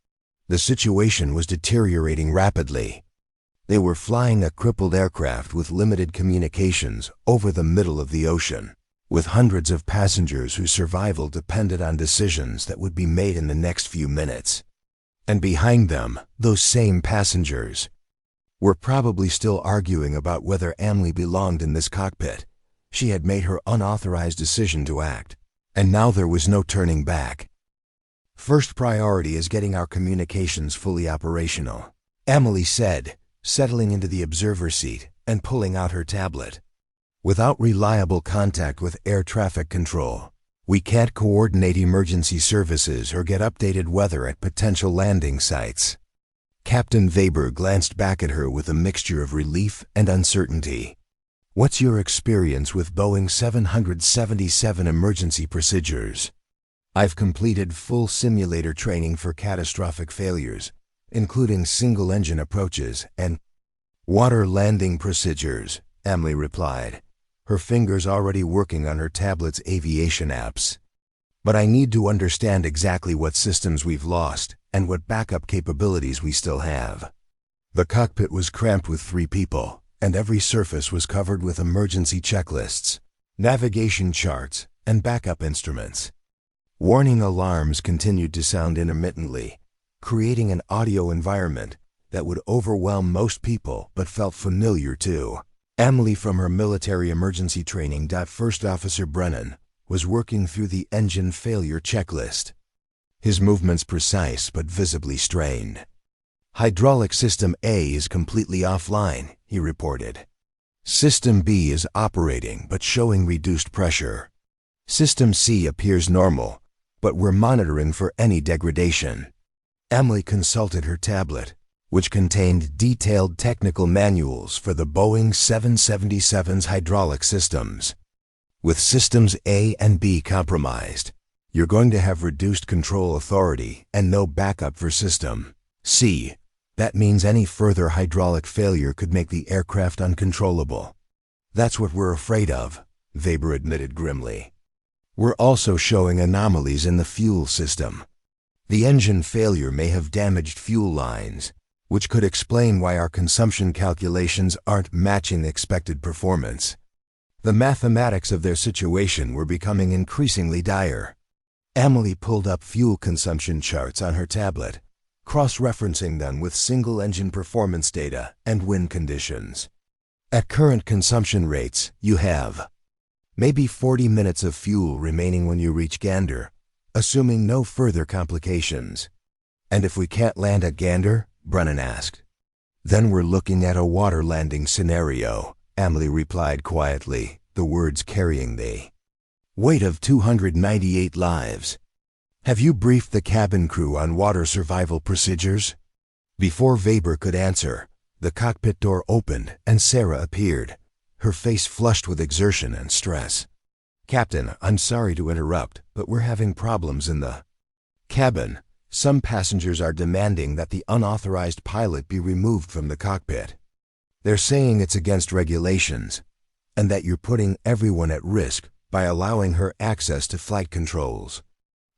The situation was deteriorating rapidly. They were flying a crippled aircraft with limited communications over the middle of the ocean, with hundreds of passengers whose survival depended on decisions that would be made in the next few minutes. And behind them, those same passengers were probably still arguing about whether Amelie belonged in this cockpit. She had made her unauthorized decision to act, and now there was no turning back. First priority is getting our communications fully operational, Amelie said, settling into the observer seat and pulling out her tablet. Without reliable contact with air traffic control, we can't coordinate emergency services or get updated weather at potential landing sites. Captain Weber glanced back at her with a mixture of relief and uncertainty. What's your experience with Boeing 777 emergency procedures? I've completed full simulator training for catastrophic failures, including single-engine approaches and water landing procedures, Amelie replied, her fingers already working on her tablet's aviation apps. But I need to understand exactly what systems we've lost and what backup capabilities we still have. The cockpit was cramped with 3 people, and every surface was covered with emergency checklists, navigation charts, and backup instruments. Warning alarms continued to sound intermittently, creating an audio environment that would overwhelm most people but felt familiar too. Amelie from her military emergency training. First Officer Brennan was working through the engine failure checklist, his movements precise but visibly strained. Hydraulic System A is completely offline, he reported. System B is operating but showing reduced pressure. System C appears normal, but we're monitoring for any degradation. Amelie consulted her tablet, which contained detailed technical manuals for the Boeing 777's hydraulic systems. With systems A and B compromised, you're going to have reduced control authority and no backup for system C. That means any further hydraulic failure could make the aircraft uncontrollable. That's what we're afraid of, Weber admitted grimly. We're also showing anomalies in the fuel system. The engine failure may have damaged fuel lines, which could explain why our consumption calculations aren't matching expected performance. The mathematics of their situation were becoming increasingly dire. Amelie pulled up fuel consumption charts on her tablet, cross-referencing them with single-engine performance data and wind conditions. At current consumption rates, you have maybe 40 minutes of fuel remaining when you reach Gander, assuming no further complications. And if we can't land at Gander, Brennan asked. Then we're looking at a water landing scenario, Amelie replied quietly, the words carrying the weight of 298 lives. Have you briefed the cabin crew on water survival procedures? Before Weber could answer, the cockpit door opened and Sarah appeared, her face flushed with exertion and stress. Captain, I'm sorry to interrupt, but we're having problems in the cabin, Some passengers are demanding that the unauthorized pilot be removed from the cockpit. They're saying it's against regulations, and that you're putting everyone at risk by allowing her access to flight controls.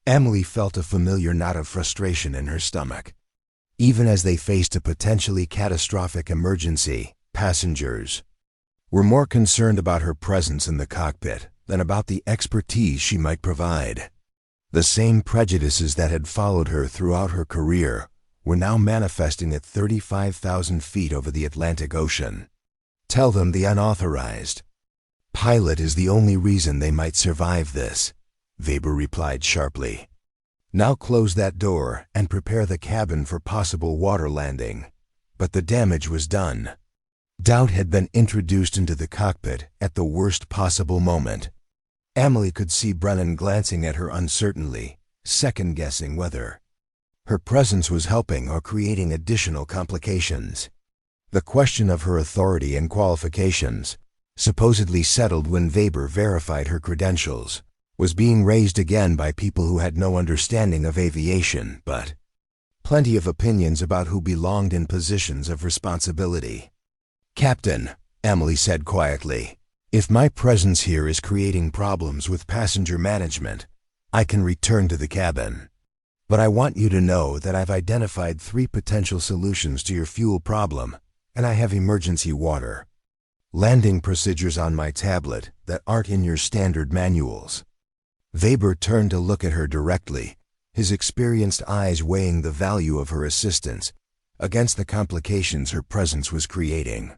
Amelie felt a familiar knot of frustration in her stomach. Even as they faced a potentially catastrophic emergency, passengers were more concerned about her presence in the cockpit than about the expertise she might provide. The same prejudices that had followed her throughout her career were now manifesting at 35,000 feet over the Atlantic Ocean. Tell them the unauthorized pilot is the only reason they might survive this, Weber replied sharply. Now close that door and prepare the cabin for possible water landing. But the damage was done. Doubt had been introduced into the cockpit at the worst possible moment. Amelie could see Brennan glancing at her uncertainly, second-guessing whether her presence was helping or creating additional complications. The question of her authority and qualifications, supposedly settled when Weber verified her credentials, was being raised again by people who had no understanding of aviation, but plenty of opinions about who belonged in positions of responsibility. "Captain," Amelie said quietly, "if my presence here is creating problems with passenger management, I can return to the cabin. But I want you to know that I've identified 3 potential solutions to your fuel problem, and I have emergency water landing procedures on my tablet that aren't in your standard manuals." Weber turned to look at her directly, his experienced eyes weighing the value of her assistance against the complications her presence was creating.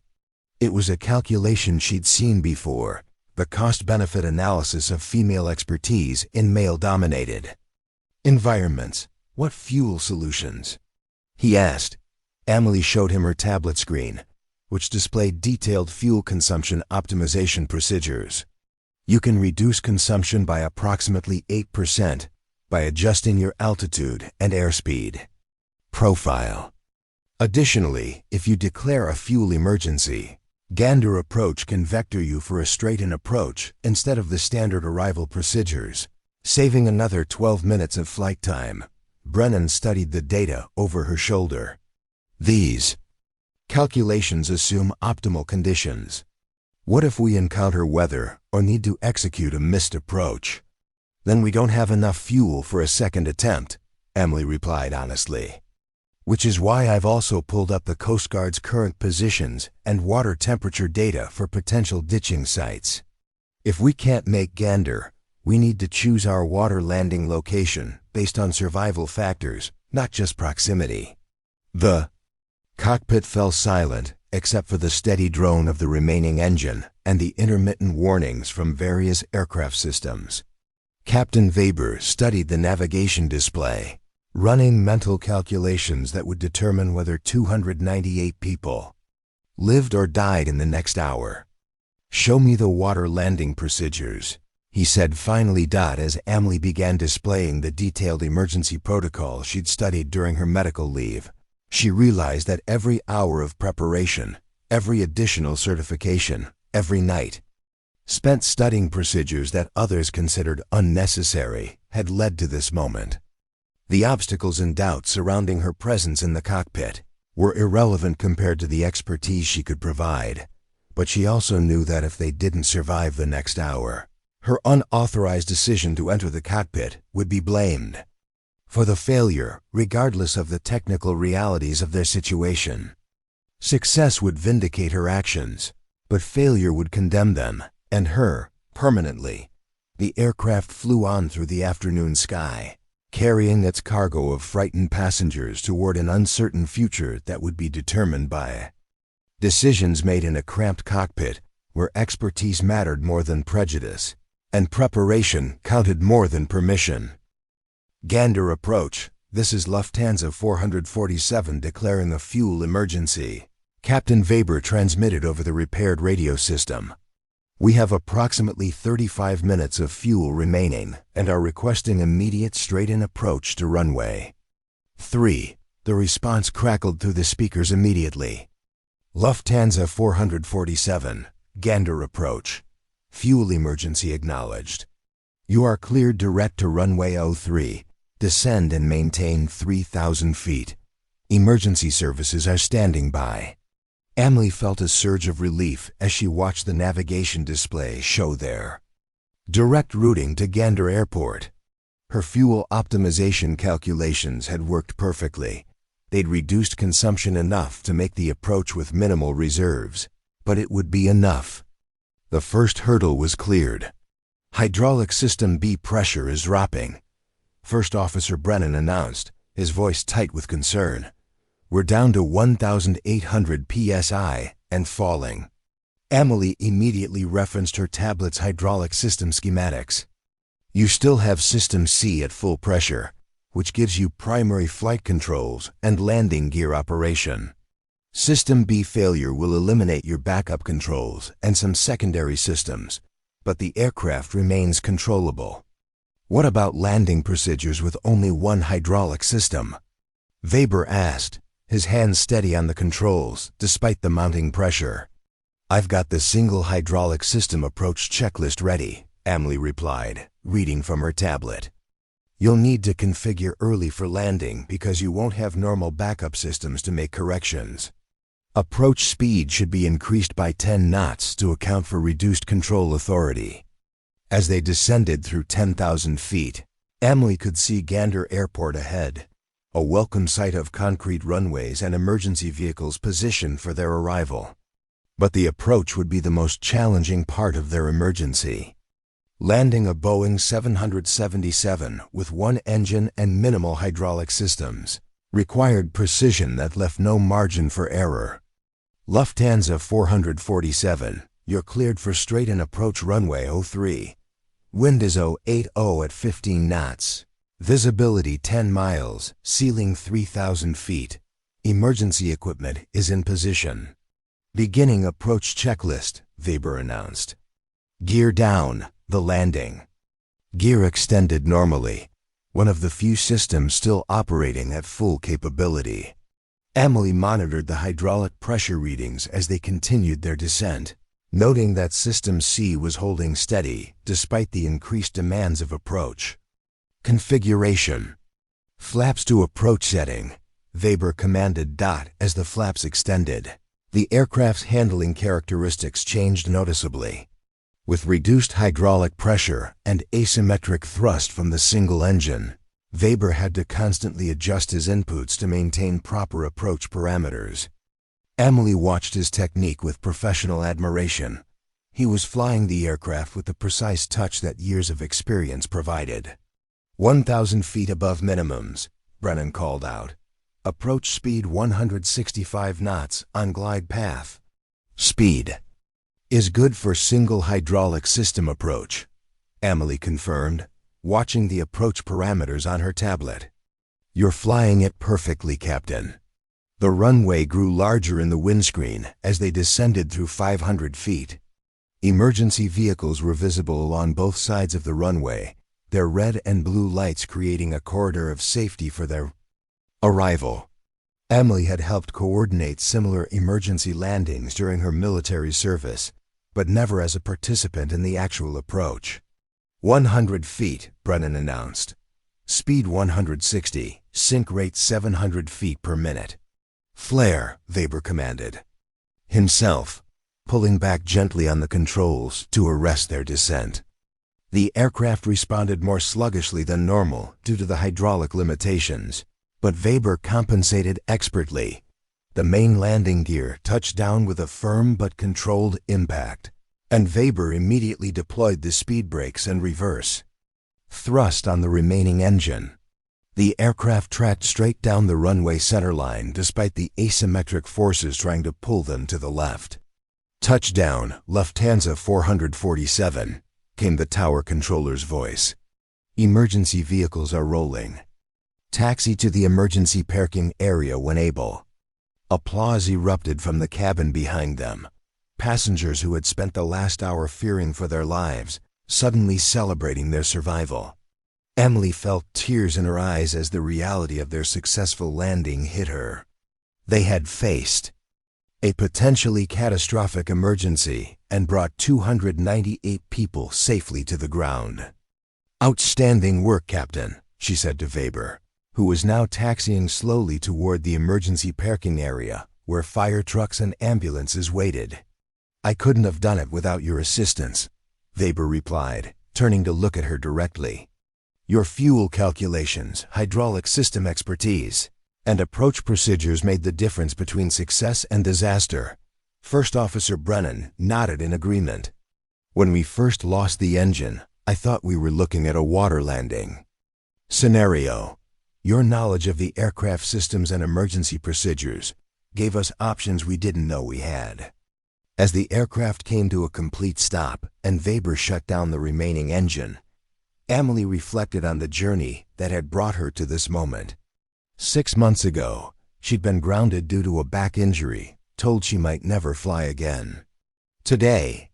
It was a calculation she'd seen before, the cost-benefit analysis of female expertise in male-dominated environments. "What fuel solutions?" he asked. Amelie showed him her tablet screen, which displayed detailed fuel consumption optimization procedures. "You can reduce consumption by approximately 8% by adjusting your altitude and airspeed profile. Additionally, if you declare a fuel emergency, Gander approach can vector you for a straight-in approach instead of the standard arrival procedures, saving another 12 minutes of flight time." Brennan studied the data over her shoulder. "These calculations assume optimal conditions. What if we encounter weather or need to execute a missed approach? Then we don't have enough fuel for a second attempt," Amelie replied honestly. "Which is why I've also pulled up the Coast Guard's current positions and water temperature data for potential ditching sites. If we can't make Gander, we need to choose our water landing location based on survival factors, not just proximity." The cockpit fell silent, except for the steady drone of the remaining engine and the intermittent warnings from various aircraft systems. Captain Weber studied the navigation display, running mental calculations that would determine whether 298 people lived or died in the next hour. "Show me the water landing procedures," he said finally. As Amelie began displaying the detailed emergency protocol she'd studied during her medical leave, she realized that every hour of preparation, every additional certification, every night spent studying procedures that others considered unnecessary had led to this moment. The obstacles and doubts surrounding her presence in the cockpit were irrelevant compared to the expertise she could provide, but she also knew that if they didn't survive the next hour, her unauthorized decision to enter the cockpit would be blamed for the failure, regardless of the technical realities of their situation. Success would vindicate her actions, but failure would condemn them, and her, permanently. The aircraft flew on through the afternoon sky, carrying its cargo of frightened passengers toward an uncertain future that would be determined by decisions made in a cramped cockpit where expertise mattered more than prejudice, and preparation counted more than permission. "Gander approach. This is Lufthansa 447 declaring a fuel emergency," Captain Weber transmitted over the repaired radio system. "We have approximately 35 minutes of fuel remaining and are requesting immediate straight-in approach to runway 3. The response crackled through the speakers immediately. "Lufthansa 447, Gander approach. Fuel emergency acknowledged. You are cleared direct to runway 03. Descend and maintain 3,000 feet. Emergency services are standing by. Amelie felt a surge of relief as she watched the navigation display show there. Direct routing to Gander Airport. Her fuel optimization calculations had worked perfectly. They'd reduced consumption enough to make the approach with minimal reserves, but it would be enough. The first hurdle was cleared. Hydraulic System B pressure is dropping. First Officer Brennan announced, his voice tight with concern. We're down to 1,800 psi and falling. Amelie immediately referenced her tablet's hydraulic system schematics. You still have System C at full pressure, which gives you primary flight controls and landing gear operation. System B failure will eliminate your backup controls and some secondary systems, but the aircraft remains controllable. What about landing procedures with only one hydraulic system? Weber asked, his hands steady on the controls despite the mounting pressure. I've got the single hydraulic system approach checklist ready, Amelie replied, reading from her tablet. You'll need to configure early for landing because you won't have normal backup systems to make corrections. Approach speed should be increased by 10 knots to account for reduced control authority. As they descended through 10,000 feet, Amelie could see Gander Airport ahead, a welcome sight of concrete runways and emergency vehicles positioned for their arrival. But the approach would be the most challenging part of their emergency. Landing a Boeing 777 with one engine and minimal hydraulic systems required precision that left no margin for error. Lufthansa 447, you're cleared for straight-in approach runway 03. Wind is 080 at 15 knots. Visibility 10 miles, ceiling 3,000 feet. Emergency equipment is in position. Beginning approach checklist, Weber announced. Gear down, the landing. Gear extended normally, one of the few systems still operating at full capability. Amelie monitored the hydraulic pressure readings as they continued their descent, noting that System C was holding steady despite the increased demands of approach. Configuration. Flaps to approach setting, Weber commanded Dot as the flaps extended. The aircraft's handling characteristics changed noticeably. With reduced hydraulic pressure and asymmetric thrust from the single engine, Weber had to constantly adjust his inputs to maintain proper approach parameters. Amelie watched his technique with professional admiration. He was flying the aircraft with the precise touch that years of experience provided. 1,000 feet above minimums, Brennan called out. Approach speed 165 knots on glide path. Speed is good for single hydraulic system approach, Amelie confirmed, watching the approach parameters on her tablet. You're flying it perfectly, Captain. The runway grew larger in the windscreen as they descended through 500 feet. Emergency vehicles were visible along both sides of the runway, their red and blue lights creating a corridor of safety for their arrival. Amelie had helped coordinate similar emergency landings during her military service, but never as a participant in the actual approach. 100 feet, Brennan announced. Speed 160, sync rate 700 feet per minute. Flare, Weber commanded. Himself, pulling back gently on the controls to arrest their descent. The aircraft responded more sluggishly than normal due to the hydraulic limitations, but Weber compensated expertly. The main landing gear touched down with a firm but controlled impact, and Weber immediately deployed the speed brakes and reverse thrust on the remaining engine. The aircraft tracked straight down the runway centerline despite the asymmetric forces trying to pull them to the left. Touchdown, Lufthansa 447, came the tower controller's voice. Emergency vehicles are rolling. Taxi to the emergency parking area when able. Applause erupted from the cabin behind them. Passengers who had spent the last hour fearing for their lives, suddenly celebrating their survival. Amelie felt tears in her eyes as the reality of their successful landing hit her. They had faced a potentially catastrophic emergency and brought 298 people safely to the ground. Outstanding work, Captain, she said to Weber, who was now taxiing slowly toward the emergency parking area where fire trucks and ambulances waited. "I couldn't have done it without your assistance," Weber replied, turning to look at her directly. "Your fuel calculations, hydraulic system expertise, and approach procedures made the difference between success and disaster." First Officer Brennan nodded in agreement. "When we first lost the engine, I thought we were looking at a water landing. Scenario: your knowledge of the aircraft systems and emergency procedures gave us options we didn't know we had." As the aircraft came to a complete stop and Weber shut down the remaining engine, Amelie reflected on the journey that had brought her to this moment. 6 months ago, she'd been grounded due to a back injury, told she might never fly again. Today,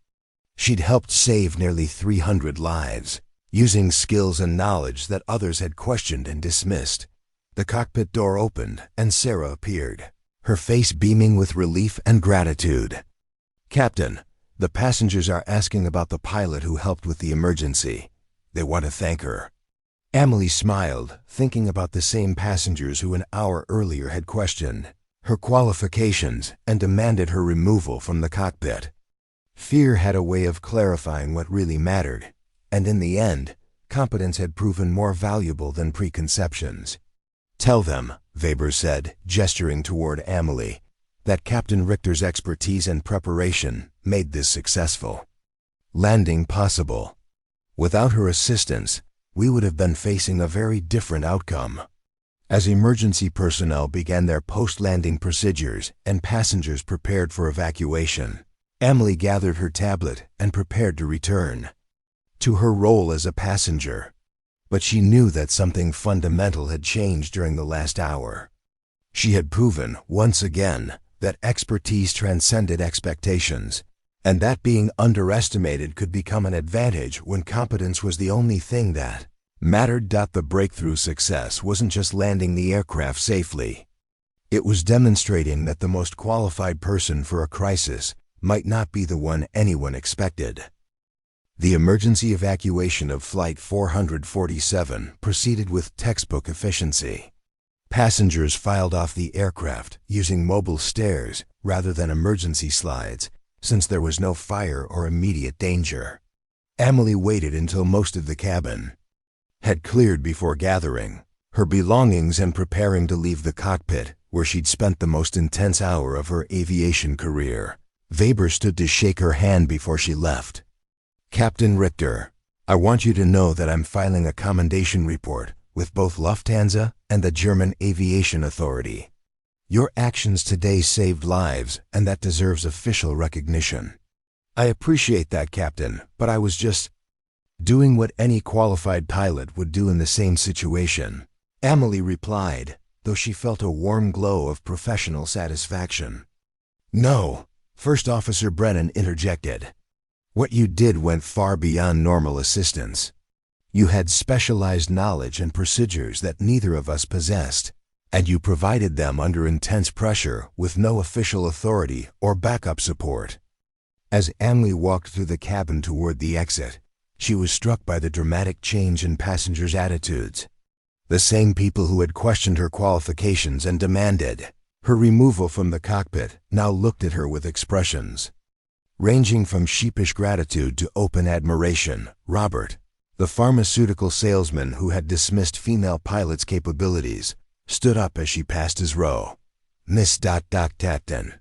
she'd helped save nearly 300 lives, using skills and knowledge that others had questioned and dismissed. The cockpit door opened and Sarah appeared, her face beaming with relief and gratitude. "Captain, the passengers are asking about the pilot who helped with the emergency. They want to thank her." Amelie smiled, thinking about the same passengers who an hour earlier had questioned her qualifications and demanded her removal from the cockpit. Fear had a way of clarifying what really mattered, and in the end, competence had proven more valuable than preconceptions. "Tell them," Weber said, gesturing toward Amelie, "that Captain Richter's expertise and preparation made this successful. Landing possible. Without her assistance, we would have been facing a very different outcome." As emergency personnel began their post-landing procedures and passengers prepared for evacuation, Amelie gathered her tablet and prepared to return to her role as a passenger. But she knew that something fundamental had changed during the last hour. She had proven, once again, that expertise transcended expectations, and that being underestimated could become an advantage when competence was the only thing that mattered. The breakthrough success wasn't just landing the aircraft safely. It was demonstrating that the most qualified person for a crisis might not be the one anyone expected. The emergency evacuation of Flight 447 proceeded with textbook efficiency. Passengers filed off the aircraft using mobile stairs rather than emergency slides, since there was no fire or immediate danger. Amelie waited until most of the cabin had cleared before gathering her belongings and preparing to leave the cockpit, where she'd spent the most intense hour of her aviation career. Weber stood to shake her hand before she left. "Captain Richter, I want you to know that I'm filing a commendation report with both Lufthansa and the German Aviation Authority. Your actions today saved lives, and that deserves official recognition." "I appreciate that, Captain, but I was just doing what any qualified pilot would do in the same situation," Amelie replied, though she felt a warm glow of professional satisfaction. "No," First Officer Brennan interjected. "What you did went far beyond normal assistance. You had specialized knowledge and procedures that neither of us possessed, and you provided them under intense pressure with no official authority or backup support." As Amelie walked through the cabin toward the exit, she was struck by the dramatic change in passengers' attitudes. The same people who had questioned her qualifications and demanded her removal from the cockpit now looked at her with expressions ranging from sheepish gratitude to open admiration. Robert, the pharmaceutical salesman who had dismissed female pilots' capabilities, stood up as she passed his row. "Miss Captain,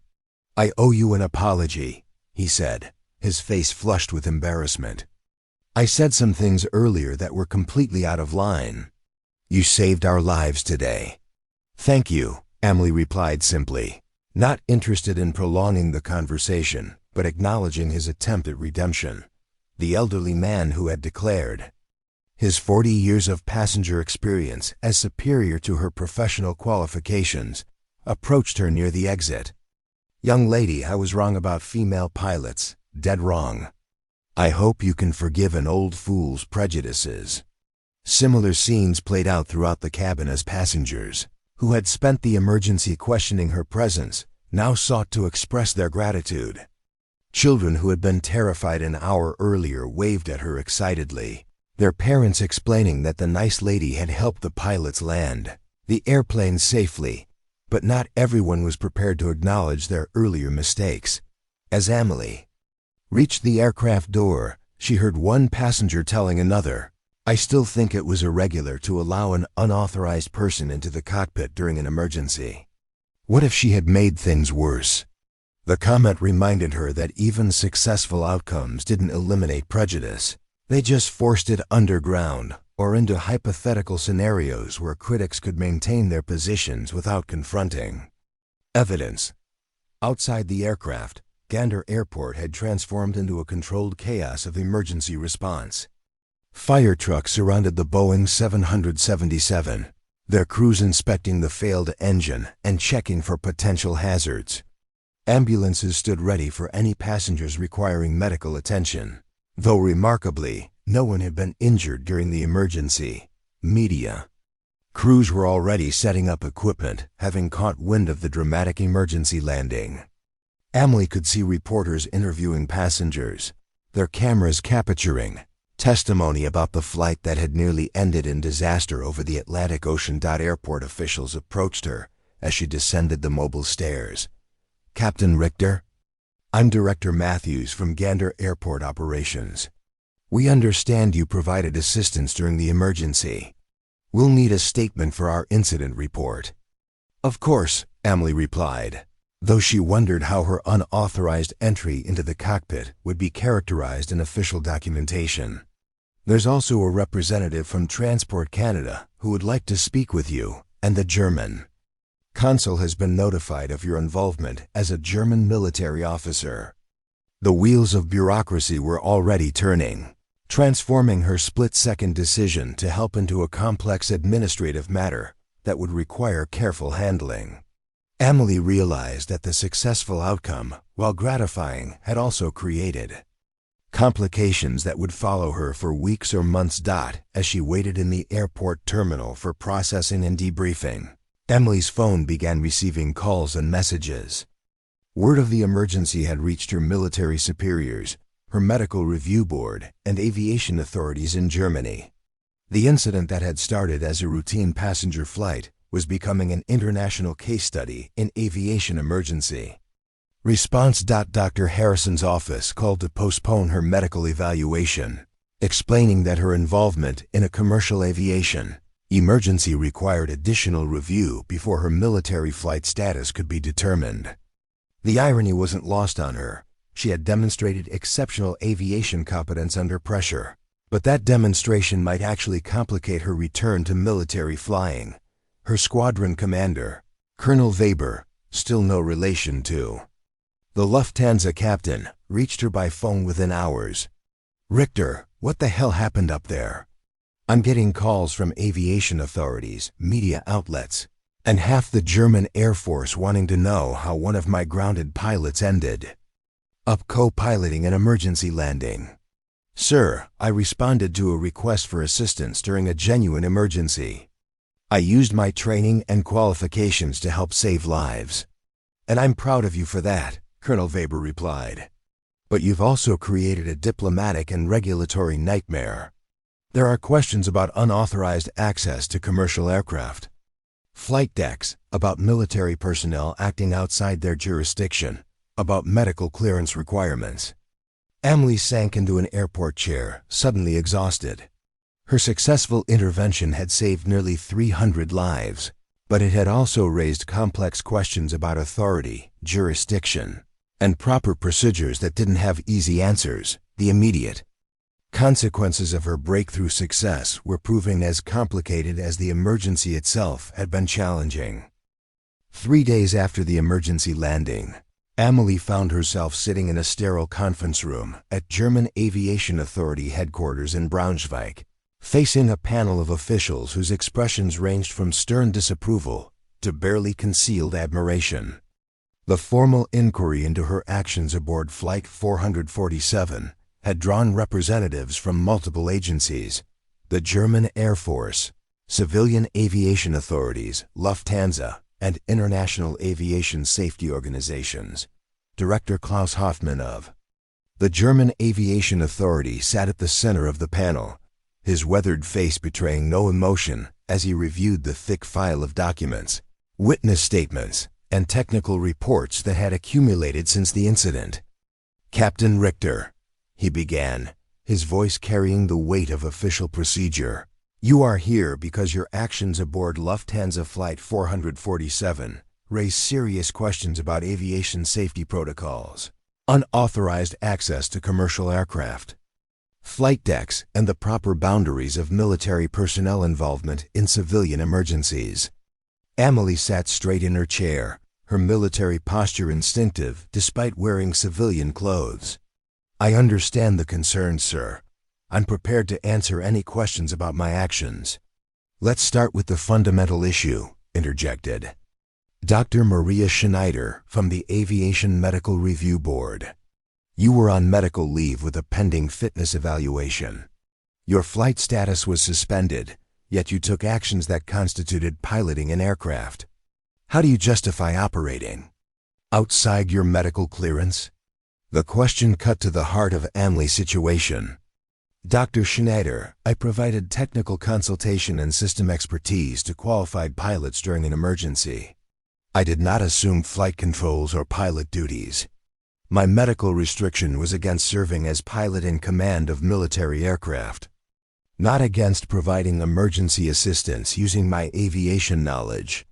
I owe you an apology," he said, his face flushed with embarrassment. "I said some things earlier that were completely out of line. You saved our lives today." "Thank you," Amelie replied simply, not interested in prolonging the conversation, but acknowledging his attempt at redemption. The elderly man who had declared his 40 years of passenger experience as superior to her professional qualifications approached her near the exit. "Young lady, I was wrong about female pilots, dead wrong. I hope you can forgive an old fool's prejudices." Similar scenes played out throughout the cabin as passengers who had spent the emergency questioning her presence now sought to express their gratitude. Children who had been terrified an hour earlier waved at her excitedly, their parents explaining that the nice lady had helped the pilots land the airplane safely, but not everyone was prepared to acknowledge their earlier mistakes. As Amelie reached the aircraft door, she heard one passenger telling another, "I still think it was irregular to allow an unauthorized person into the cockpit during an emergency. What if she had made things worse?" The comment reminded her that even successful outcomes didn't eliminate prejudice. They just forced it underground or into hypothetical scenarios where critics could maintain their positions without confronting evidence. Outside the aircraft, Gander Airport had transformed into a controlled chaos of emergency response. Fire trucks surrounded the Boeing 777, their crews inspecting the failed engine and checking for potential hazards. Ambulances stood ready for any passengers requiring medical attention. Though remarkably, no one had been injured during the emergency. Media crews were already setting up equipment, having caught wind of the dramatic emergency landing. Amelie could see reporters interviewing passengers, their cameras capturing testimony about the flight that had nearly ended in disaster over the Atlantic Ocean. Airport officials approached her as she descended the mobile stairs. "Captain Richter, I'm Director Matthews from Gander Airport Operations. We understand you provided assistance during the emergency. We'll need a statement for our incident report." "Of course," Amelie replied, though she wondered how her unauthorized entry into the cockpit would be characterized in official documentation. "There's also a representative from Transport Canada who would like to speak with you, and the German consul has been notified of your involvement as a German military officer." The wheels of bureaucracy were already turning, transforming her split-second decision to help into a complex administrative matter that would require careful handling. Amelie realized that the successful outcome, while gratifying, had also created complications that would follow her for weeks or months. As she waited in the airport terminal for processing and debriefing, Amelie's phone began receiving calls and messages. Word of the emergency had reached her military superiors, her medical review board, and aviation authorities in Germany. The incident that had started as a routine passenger flight was becoming an international case study in aviation emergency response. Dr. Harrison's office called to postpone her medical evaluation, explaining that her involvement in a commercial aviation emergency required additional review before her military flight status could be determined. The irony wasn't lost on her. She had demonstrated exceptional aviation competence under pressure, but that demonstration might actually complicate her return to military flying. Her squadron commander, Colonel Weber, still no relation to the Lufthansa captain, reached her by phone within hours. "Richter, what the hell happened up there? I'm getting calls from aviation authorities, media outlets, and half the German Air Force wanting to know how one of my grounded pilots ended up co-piloting an emergency landing. Sir, I responded to a request for assistance during a genuine emergency. I used my training and qualifications to help save lives. And I'm proud of you for that," Colonel Weber replied. "But you've also created a diplomatic and regulatory nightmare. There are questions about unauthorized access to commercial aircraft, flight decks, about military personnel acting outside their jurisdiction, about medical clearance requirements." Amelie sank into an airport chair, suddenly exhausted. Her successful intervention had saved nearly 300 lives, but it had also raised complex questions about authority, jurisdiction, and proper procedures that didn't have easy answers. The immediate consequences of her breakthrough success were proving as complicated as the emergency itself had been challenging. 3 days after the emergency landing, Amelie found herself sitting in a sterile conference room at German Aviation Authority headquarters in Braunschweig, facing a panel of officials whose expressions ranged from stern disapproval to barely concealed admiration. The formal inquiry into her actions aboard Flight 447 had drawn representatives from multiple agencies: the German Air Force, civilian aviation authorities, Lufthansa, and international aviation safety organizations. Director Klaus Hoffmann of the German Aviation Authority sat at the center of the panel, his weathered face betraying no emotion as he reviewed the thick file of documents, witness statements, and technical reports that had accumulated since the incident. "Captain Richter," he began, his voice carrying the weight of official procedure, "you are here because your actions aboard Lufthansa Flight 447 raise serious questions about aviation safety protocols, unauthorized access to commercial aircraft, flight decks, and the proper boundaries of military personnel involvement in civilian emergencies." Amelie sat straight in her chair, her military posture instinctive despite wearing civilian clothes. "I understand the concerns, sir. I'm prepared to answer any questions about my actions." "Let's start with the fundamental issue," interjected Dr. Maria Schneider from the Aviation Medical Review Board. "You were on medical leave with a pending fitness evaluation. Your flight status was suspended, yet you took actions that constituted piloting an aircraft. How do you justify operating outside your medical clearance?" The question cut to the heart of Amelie's situation. "Dr. Schneider, I provided technical consultation and system expertise to qualified pilots during an emergency. I did not assume flight controls or pilot duties. My medical restriction was against serving as pilot in command of military aircraft, not against providing emergency assistance using my aviation knowledge."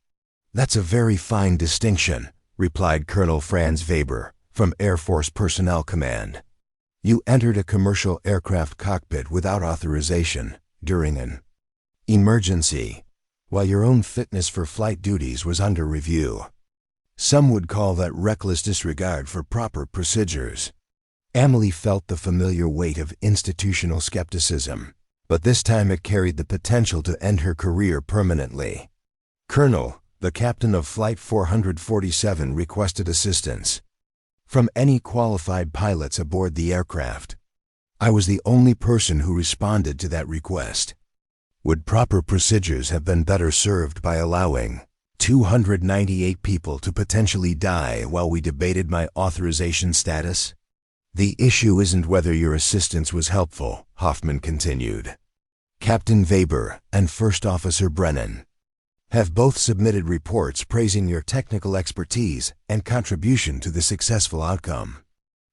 "That's a very fine distinction," replied Colonel Franz Weber from Air Force Personnel Command. "You entered a commercial aircraft cockpit without authorization during an emergency, while your own fitness for flight duties was under review. Some would call that reckless disregard for proper procedures." Amelie felt the familiar weight of institutional skepticism, but this time it carried the potential to end her career permanently. "Colonel, the captain of Flight 447 requested assistance from any qualified pilots aboard the aircraft. I was the only person who responded to that request. Would proper procedures have been better served by allowing 298 people to potentially die while we debated my authorization status?" "The issue isn't whether your assistance was helpful," Hoffman continued. "Captain Weber and First Officer Brennan have both submitted reports praising your technical expertise and contribution to the successful outcome.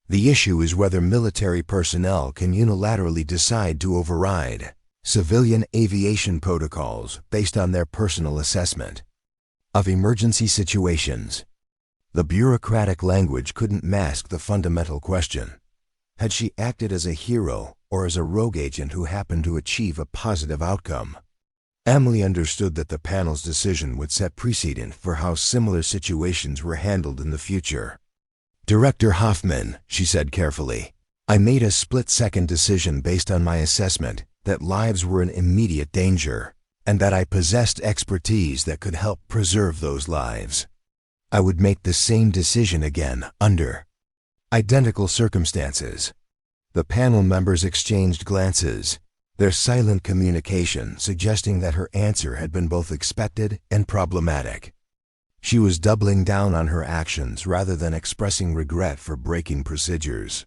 The issue is whether military personnel can unilaterally decide to override civilian aviation protocols based on their personal assessment of emergency situations." The bureaucratic language couldn't mask the fundamental question. Had she acted as a hero or as a rogue agent who happened to achieve a positive outcome? Amelie understood that the panel's decision would set precedent for how similar situations were handled in the future. "Director Hoffman," she said carefully, "I made a split-second decision based on my assessment that lives were in immediate danger, and that I possessed expertise that could help preserve those lives. I would make the same decision again under identical circumstances." The panel members exchanged glances, their silent communication suggesting that her answer had been both expected and problematic. She was doubling down on her actions rather than expressing regret for breaking procedures.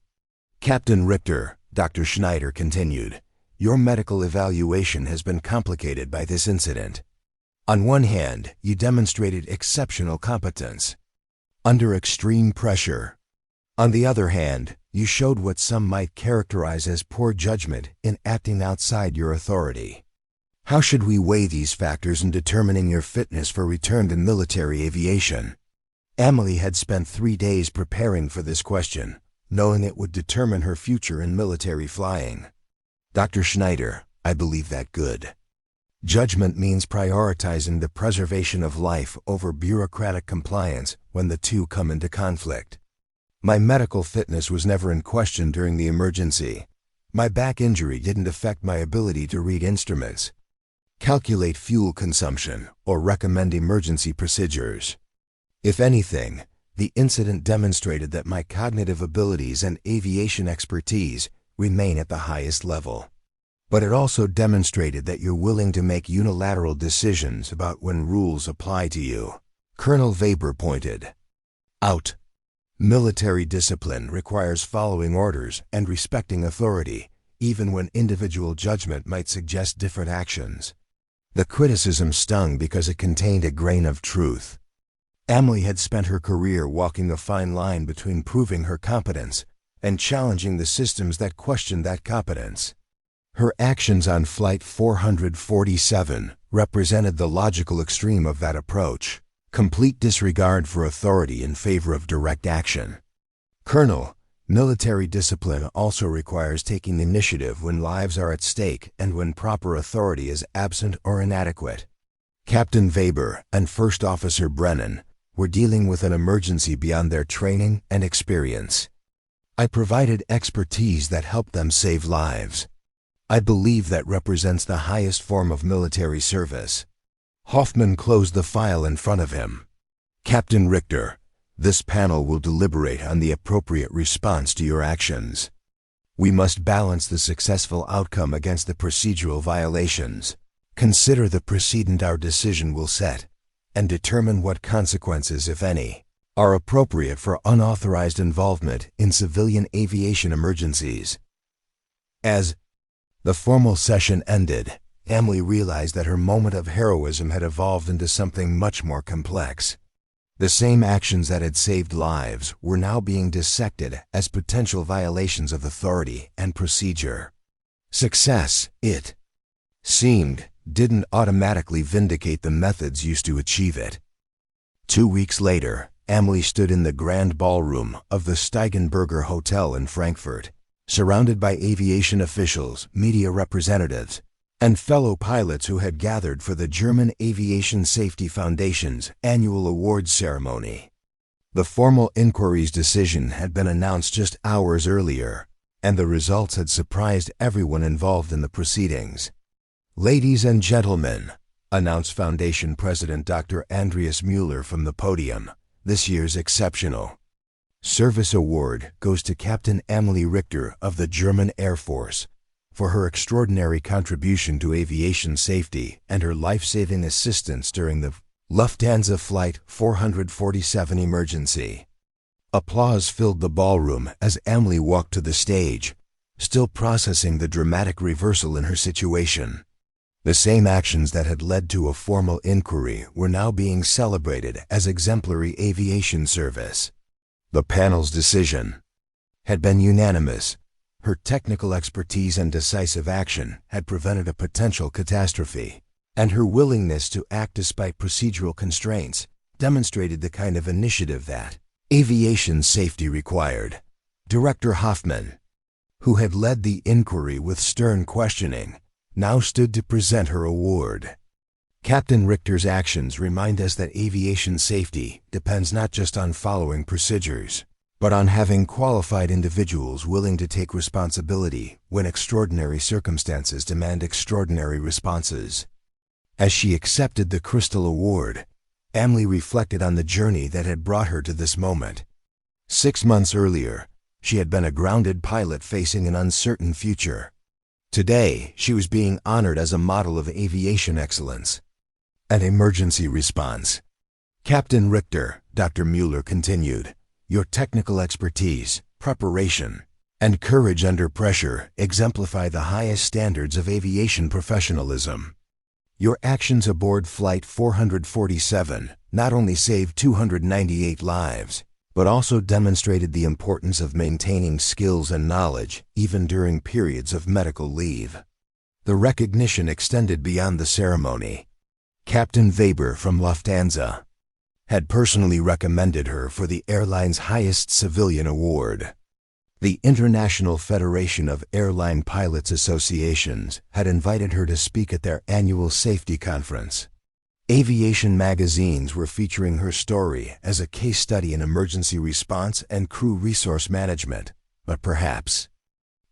"Captain Richter," Dr. Schneider continued, "your medical evaluation has been complicated by this incident. On one hand, you demonstrated exceptional competence under extreme pressure. On the other hand, you showed what some might characterize as poor judgment in acting outside your authority. How should we weigh these factors in determining your fitness for return to military aviation?" Amelie had spent 3 days preparing for this question, knowing it would determine her future in military flying. "Dr. Schneider, I believe that good judgment means prioritizing the preservation of life over bureaucratic compliance when the two come into conflict. My medical fitness was never in question during the emergency. My back injury didn't affect my ability to read instruments, calculate fuel consumption, or recommend emergency procedures. If anything, the incident demonstrated that my cognitive abilities and aviation expertise remain at the highest level. But it also demonstrated that you're willing to make unilateral decisions about when rules apply to you." Colonel Weber pointed out, "Military discipline requires following orders and respecting authority, even when individual judgment might suggest different actions. The criticism stung because it contained a grain of truth. Amelie had spent her career walking a fine line between proving her competence and challenging the systems that questioned that competence. Her actions on Flight 447 represented the logical extreme of that approach, complete disregard for authority in favor of direct action. Colonel, military discipline also requires taking initiative when lives are at stake and when proper authority is absent or inadequate. Captain Weber and First Officer Brennan were dealing with an emergency beyond their training and experience. I provided expertise that helped them save lives. I believe that represents the highest form of military service. Hoffman closed the file in front of him. Captain Richter, this panel will deliberate on the appropriate response to your actions. We must balance the successful outcome against the procedural violations. Consider the precedent our decision will set, and determine what consequences, if any, are appropriate for unauthorized involvement in civilian aviation emergencies. As the formal session ended, Amelie realized that her moment of heroism had evolved into something much more complex. The same actions that had saved lives were now being dissected as potential violations of authority and procedure. Success, it seemed, didn't automatically vindicate the methods used to achieve it. 2 weeks later, Amelie stood in the grand ballroom of the Steigenberger Hotel in Frankfurt, surrounded by aviation officials, media representatives, and fellow pilots who had gathered for the German Aviation Safety Foundation's annual awards ceremony. The formal inquiry's decision had been announced just hours earlier, and the results had surprised everyone involved in the proceedings. "Ladies and gentlemen," announced Foundation President Dr. Andreas Müller from the podium, "this year's exceptional service award goes to Captain Amelie Richter of the German Air Force for her extraordinary contribution to aviation safety and her life-saving assistance during the Lufthansa Flight 447 emergency." Applause filled the ballroom as Amelie walked to the stage, still processing the dramatic reversal in her situation. The same actions that had led to a formal inquiry were now being celebrated as exemplary aviation service. The panel's decision had been unanimous. Her technical expertise and decisive action had prevented a potential catastrophe, and her willingness to act despite procedural constraints demonstrated the kind of initiative that aviation safety required. Director Hoffman, who had led the inquiry with stern questioning, now stood to present her award. Captain Richter's actions remind us that aviation safety depends not just on following procedures, but on having qualified individuals willing to take responsibility when extraordinary circumstances demand extraordinary responses. As she accepted the Crystal Award, Amelie reflected on the journey that had brought her to this moment. 6 months earlier, she had been a grounded pilot facing an uncertain future. Today, she was being honored as a model of aviation excellence. An emergency response. "Captain Richter," Dr. Müller continued, "your technical expertise, preparation, and courage under pressure exemplify the highest standards of aviation professionalism. Your actions aboard Flight 447 not only saved 298 lives, but also demonstrated the importance of maintaining skills and knowledge even during periods of medical leave." The recognition extended beyond the ceremony. Captain Weber from Lufthansa had personally recommended her for the airline's highest civilian award. The International Federation of Airline Pilots Associations had invited her to speak at their annual safety conference. Aviation magazines were featuring her story as a case study in emergency response and crew resource management, but perhaps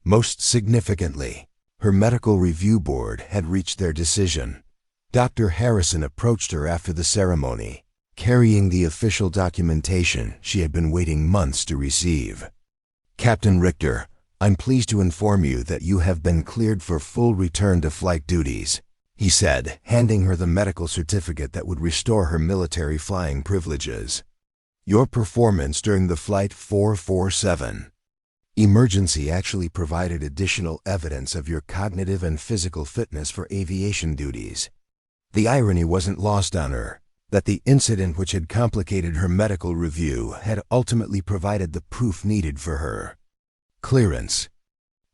most significantly, her medical review board had reached their decision. Dr. Harrison approached her after the ceremony, carrying the official documentation she had been waiting months to receive. "Captain Richter, I'm pleased to inform you that you have been cleared for full return to flight duties," he said, handing her the medical certificate that would restore her military flying privileges. "Your performance during the Flight 447 Emergency actually provided additional evidence of your cognitive and physical fitness for aviation duties. The irony wasn't lost on her, that the incident which had complicated her medical review had ultimately provided the proof needed for her clearance.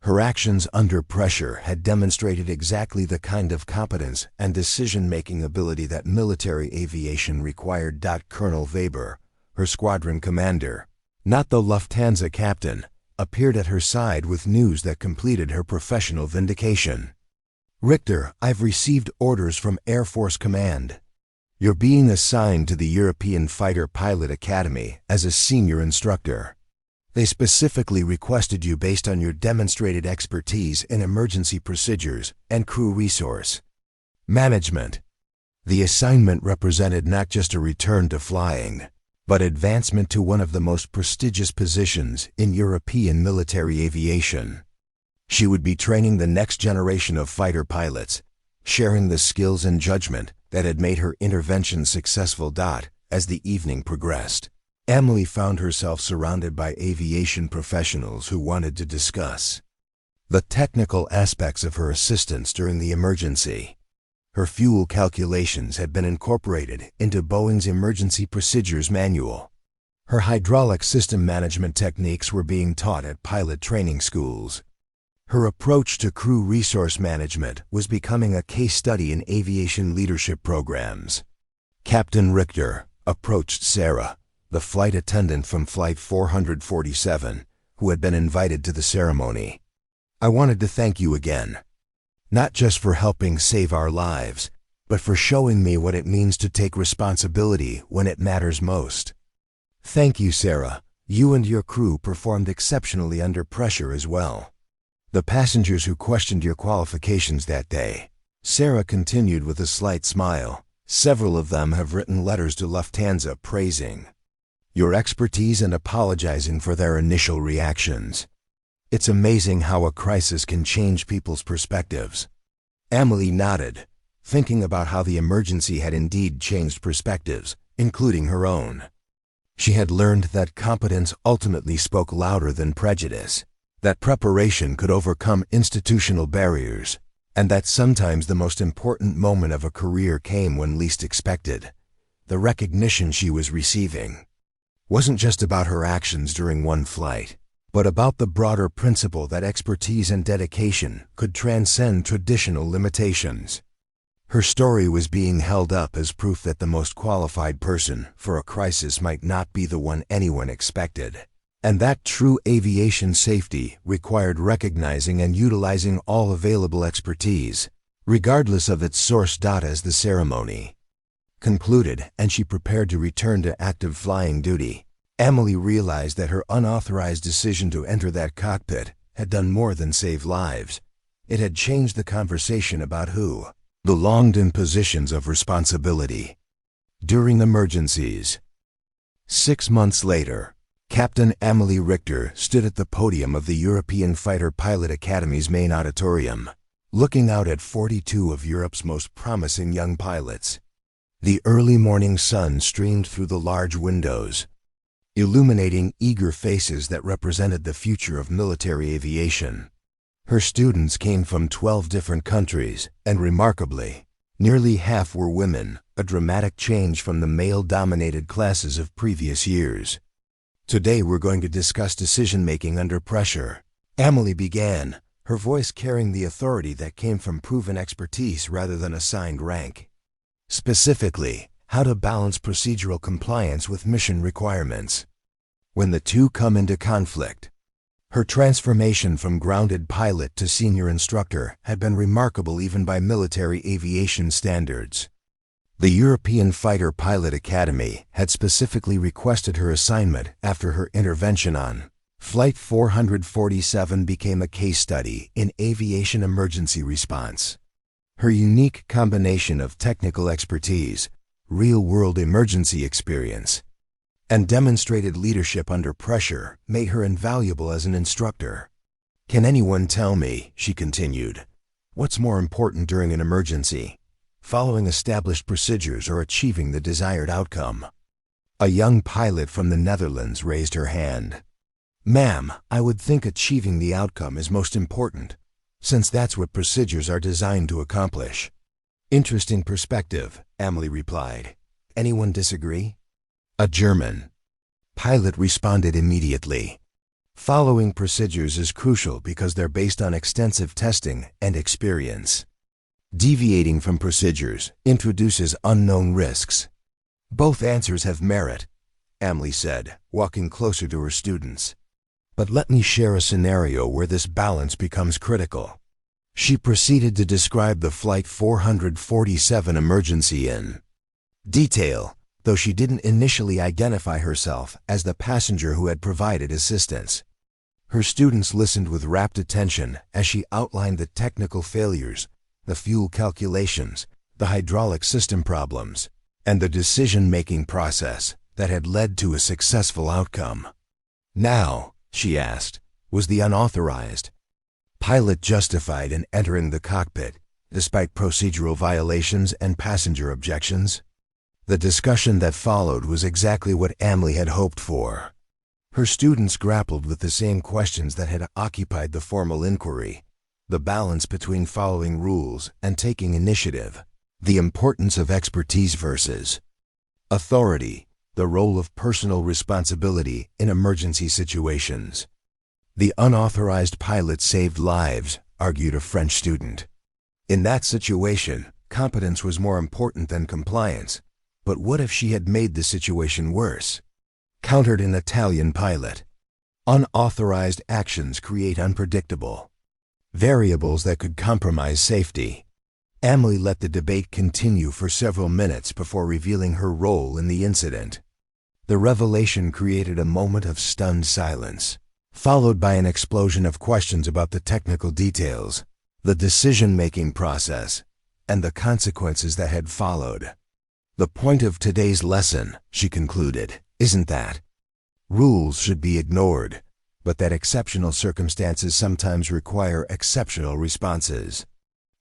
Her actions under pressure had demonstrated exactly the kind of competence and decision-making ability that military aviation required. Colonel Weber, her squadron commander, not the Lufthansa captain, appeared at her side with news that completed her professional vindication. "Richter, I've received orders from Air Force Command. You're being assigned to the European Fighter Pilot Academy as a senior instructor. They specifically requested you based on your demonstrated expertise in emergency procedures and crew resource management." The assignment represented not just a return to flying, but advancement to one of the most prestigious positions in European military aviation. She would be training the next generation of fighter pilots, sharing the skills and judgment that had made her intervention successful. As the evening progressed, Amelie found herself surrounded by aviation professionals who wanted to discuss the technical aspects of her assistance during the emergency. Her fuel calculations had been incorporated into Boeing's Emergency Procedures Manual. Her hydraulic system management techniques were being taught at pilot training schools. Her approach to crew resource management was becoming a case study in aviation leadership programs. Captain Richter approached Sarah, the flight attendant from Flight 447, who had been invited to the ceremony. "I wanted to thank you again. Not just for helping save our lives, but for showing me what it means to take responsibility when it matters most." "Thank you, Sarah. You and your crew performed exceptionally under pressure as well. The passengers who questioned your qualifications that day," Sarah continued with a slight smile, "several of them have written letters to Lufthansa praising your expertise and apologizing for their initial reactions. It's amazing how a crisis can change people's perspectives." Amelie nodded, thinking about how the emergency had indeed changed perspectives, including her own. She had learned that competence ultimately spoke louder than prejudice, that preparation could overcome institutional barriers, and that sometimes the most important moment of a career came when least expected. The recognition she was receiving wasn't just about her actions during one flight, but about the broader principle that expertise and dedication could transcend traditional limitations. Her story was being held up as proof that the most qualified person for a crisis might not be the one anyone expected, and that true aviation safety required recognizing and utilizing all available expertise, regardless of its source. As the ceremony concluded and she prepared to return to active flying duty, Amelie realized that her unauthorized decision to enter that cockpit had done more than save lives. It had changed the conversation about who belonged in positions of responsibility during emergencies. 6 months later, Captain Amelie Richter stood at the podium of the European Fighter Pilot Academy's main auditorium, looking out at 42 of Europe's most promising young pilots. The early morning sun streamed through the large windows, illuminating eager faces that represented the future of military aviation. Her students came from 12 different countries, and remarkably, nearly half were women, a dramatic change from the male-dominated classes of previous years. "Today we're going to discuss decision-making under pressure," Amelie began, her voice carrying the authority that came from proven expertise rather than assigned rank. "Specifically, how to balance procedural compliance with mission requirements when the two come into conflict." Her transformation from grounded pilot to senior instructor had been remarkable even by military aviation standards. The European Fighter Pilot Academy had specifically requested her assignment after her intervention on Flight 447 became a case study in aviation emergency response. Her unique combination of technical expertise, real-world emergency experience, and demonstrated leadership under pressure made her invaluable as an instructor. "Can anyone tell me," she continued, "what's more important during an emergency, following established procedures or achieving the desired outcome?" A young pilot from the Netherlands raised her hand. Ma'am, I would think achieving the outcome is most important, since that's what procedures are designed to accomplish. Interesting perspective, Amelie replied. Anyone disagree? A German pilot responded immediately. Following procedures is crucial because they're based on extensive testing and experience. Deviating from procedures introduces unknown risks. Both answers have merit, Amelie said, walking closer to her students. But let me share a scenario where this balance becomes critical. She proceeded to describe the Flight 447 emergency in detail, though she didn't initially identify herself as the passenger who had provided assistance. Her students listened with rapt attention as she outlined the technical failures, the fuel calculations, the hydraulic system problems, and the decision-making process that had led to a successful outcome. Now, she asked, was the unauthorized pilot justified in entering the cockpit, despite procedural violations and passenger objections? The discussion that followed was exactly what Amelie had hoped for. Her students grappled with the same questions that had occupied the formal inquiry: the balance between following rules and taking initiative, the importance of expertise versus authority, the role of personal responsibility in emergency situations. The unauthorized pilot saved lives, argued a French student. In that situation, competence was more important than compliance. But what if she had made the situation worse? Countered an Italian pilot. Unauthorized actions create unpredictable variables that could compromise safety. Amelie let the debate continue for several minutes before revealing her role in the incident. The revelation created a moment of stunned silence, followed by an explosion of questions about the technical details, the decision-making process, and the consequences that had followed. The point of today's lesson, she concluded, isn't that rules should be ignored, but that exceptional circumstances sometimes require exceptional responses.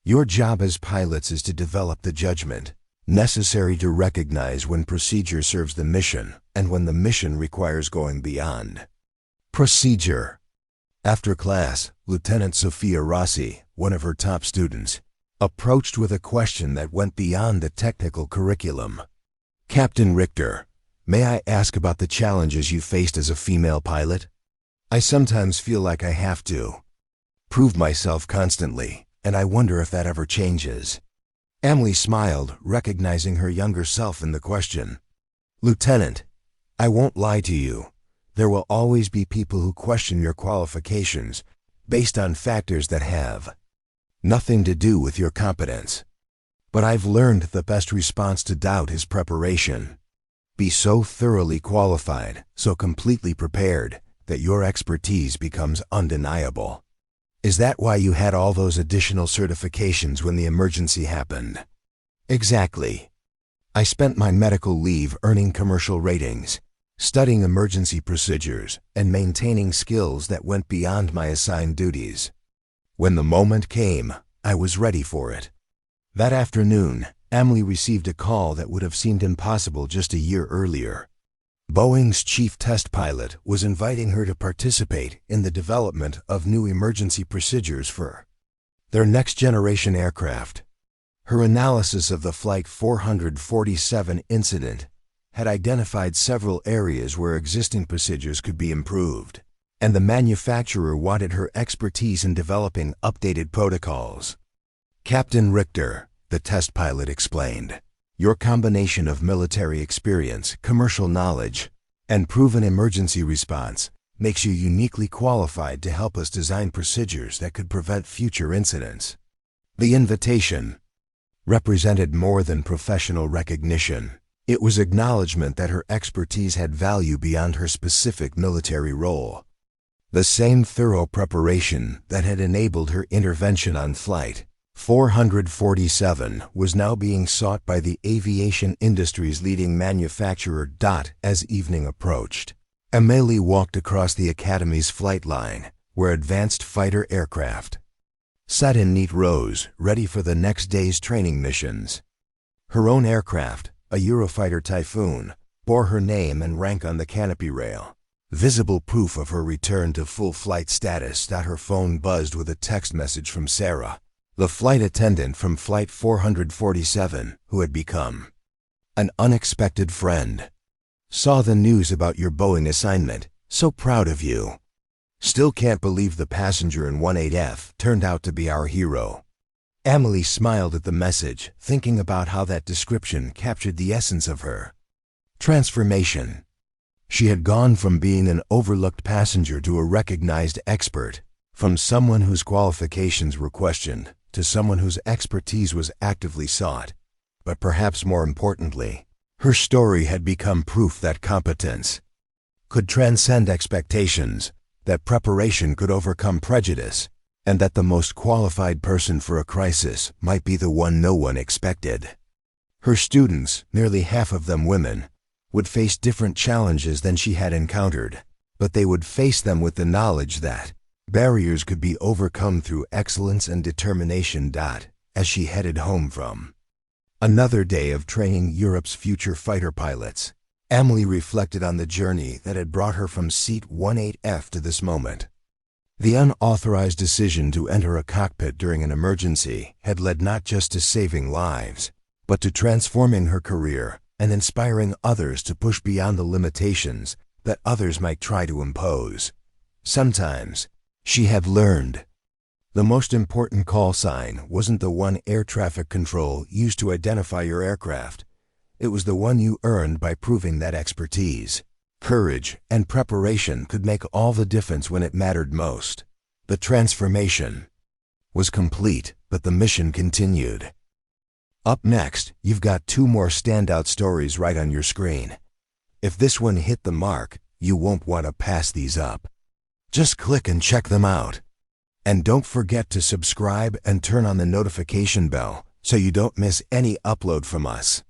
Your job as pilots is to develop the judgment necessary to recognize when procedure serves the mission and when the mission requires going beyond procedure. After class, Lieutenant Sophia Rossi, one of her top students, approached with a question that went beyond the technical curriculum. Captain Richter, may I ask about the challenges you faced as a female pilot? I sometimes feel like I have to prove myself constantly, and I wonder if that ever changes. Amelie smiled, recognizing her younger self in the question. Lieutenant, I won't lie to you. There will always be people who question your qualifications based on factors that have nothing to do with your competence. But I've learned the best response to doubt is preparation. Be so thoroughly qualified, so completely prepared, that your expertise becomes undeniable. Is that why you had all those additional certifications when the emergency happened? Exactly. I spent my medical leave earning commercial ratings, studying emergency procedures, and maintaining skills that went beyond my assigned duties. When the moment came, I was ready for it. That afternoon, Amelie received a call that would have seemed impossible just a year earlier. Boeing's chief test pilot was inviting her to participate in the development of new emergency procedures for their next-generation aircraft. Her analysis of the Flight 447 incident had identified several areas where existing procedures could be improved, and the manufacturer wanted her expertise in developing updated protocols. Captain Richter, the test pilot explained, your combination of military experience, commercial knowledge, and proven emergency response makes you uniquely qualified to help us design procedures that could prevent future incidents. The invitation represented more than professional recognition. It was acknowledgement that her expertise had value beyond her specific military role. The same thorough preparation that had enabled her intervention on Flight 447 was now being sought by the aviation industry's leading manufacturer. As evening approached, Amelie walked across the Academy's flight line, where advanced fighter aircraft sat in neat rows, ready for the next day's training missions. Her own aircraft, a Eurofighter Typhoon, bore her name and rank on the canopy rail. Visible proof of her return to full flight status that her phone buzzed with a text message from Sarah, the flight attendant from Flight 447, who had become an unexpected friend. Saw the news about your Boeing assignment. So proud of you. Still can't believe the passenger in 18F turned out to be our hero. Amelie smiled at the message, thinking about how that description captured the essence of her transformation. She had gone from being an overlooked passenger to a recognized expert, from someone whose qualifications were questioned to someone whose expertise was actively sought. But perhaps more importantly, her story had become proof that competence could transcend expectations, that preparation could overcome prejudice, and that the most qualified person for a crisis might be the one no one expected. Her students, nearly half of them women, would face different challenges than she had encountered, but they would face them with the knowledge that barriers could be overcome through excellence and determination. As she headed home from another day of training Europe's future fighter pilots, Amelie reflected on the journey that had brought her from seat 18F to this moment. The unauthorized decision to enter a cockpit during an emergency had led not just to saving lives, but to transforming her career and inspiring others to push beyond the limitations that others might try to impose. Sometimes, she had learned, the most important call sign wasn't the one air traffic control used to identify your aircraft. It was the one you earned by proving that expertise, courage, and preparation could make all the difference when it mattered most. The transformation was complete, but the mission continued. Up next, you've got 2 more standout stories right on your screen. If this one hit the mark, you won't want to pass these up. Just click and check them out. And don't forget to subscribe and turn on the notification bell so you don't miss any upload from us.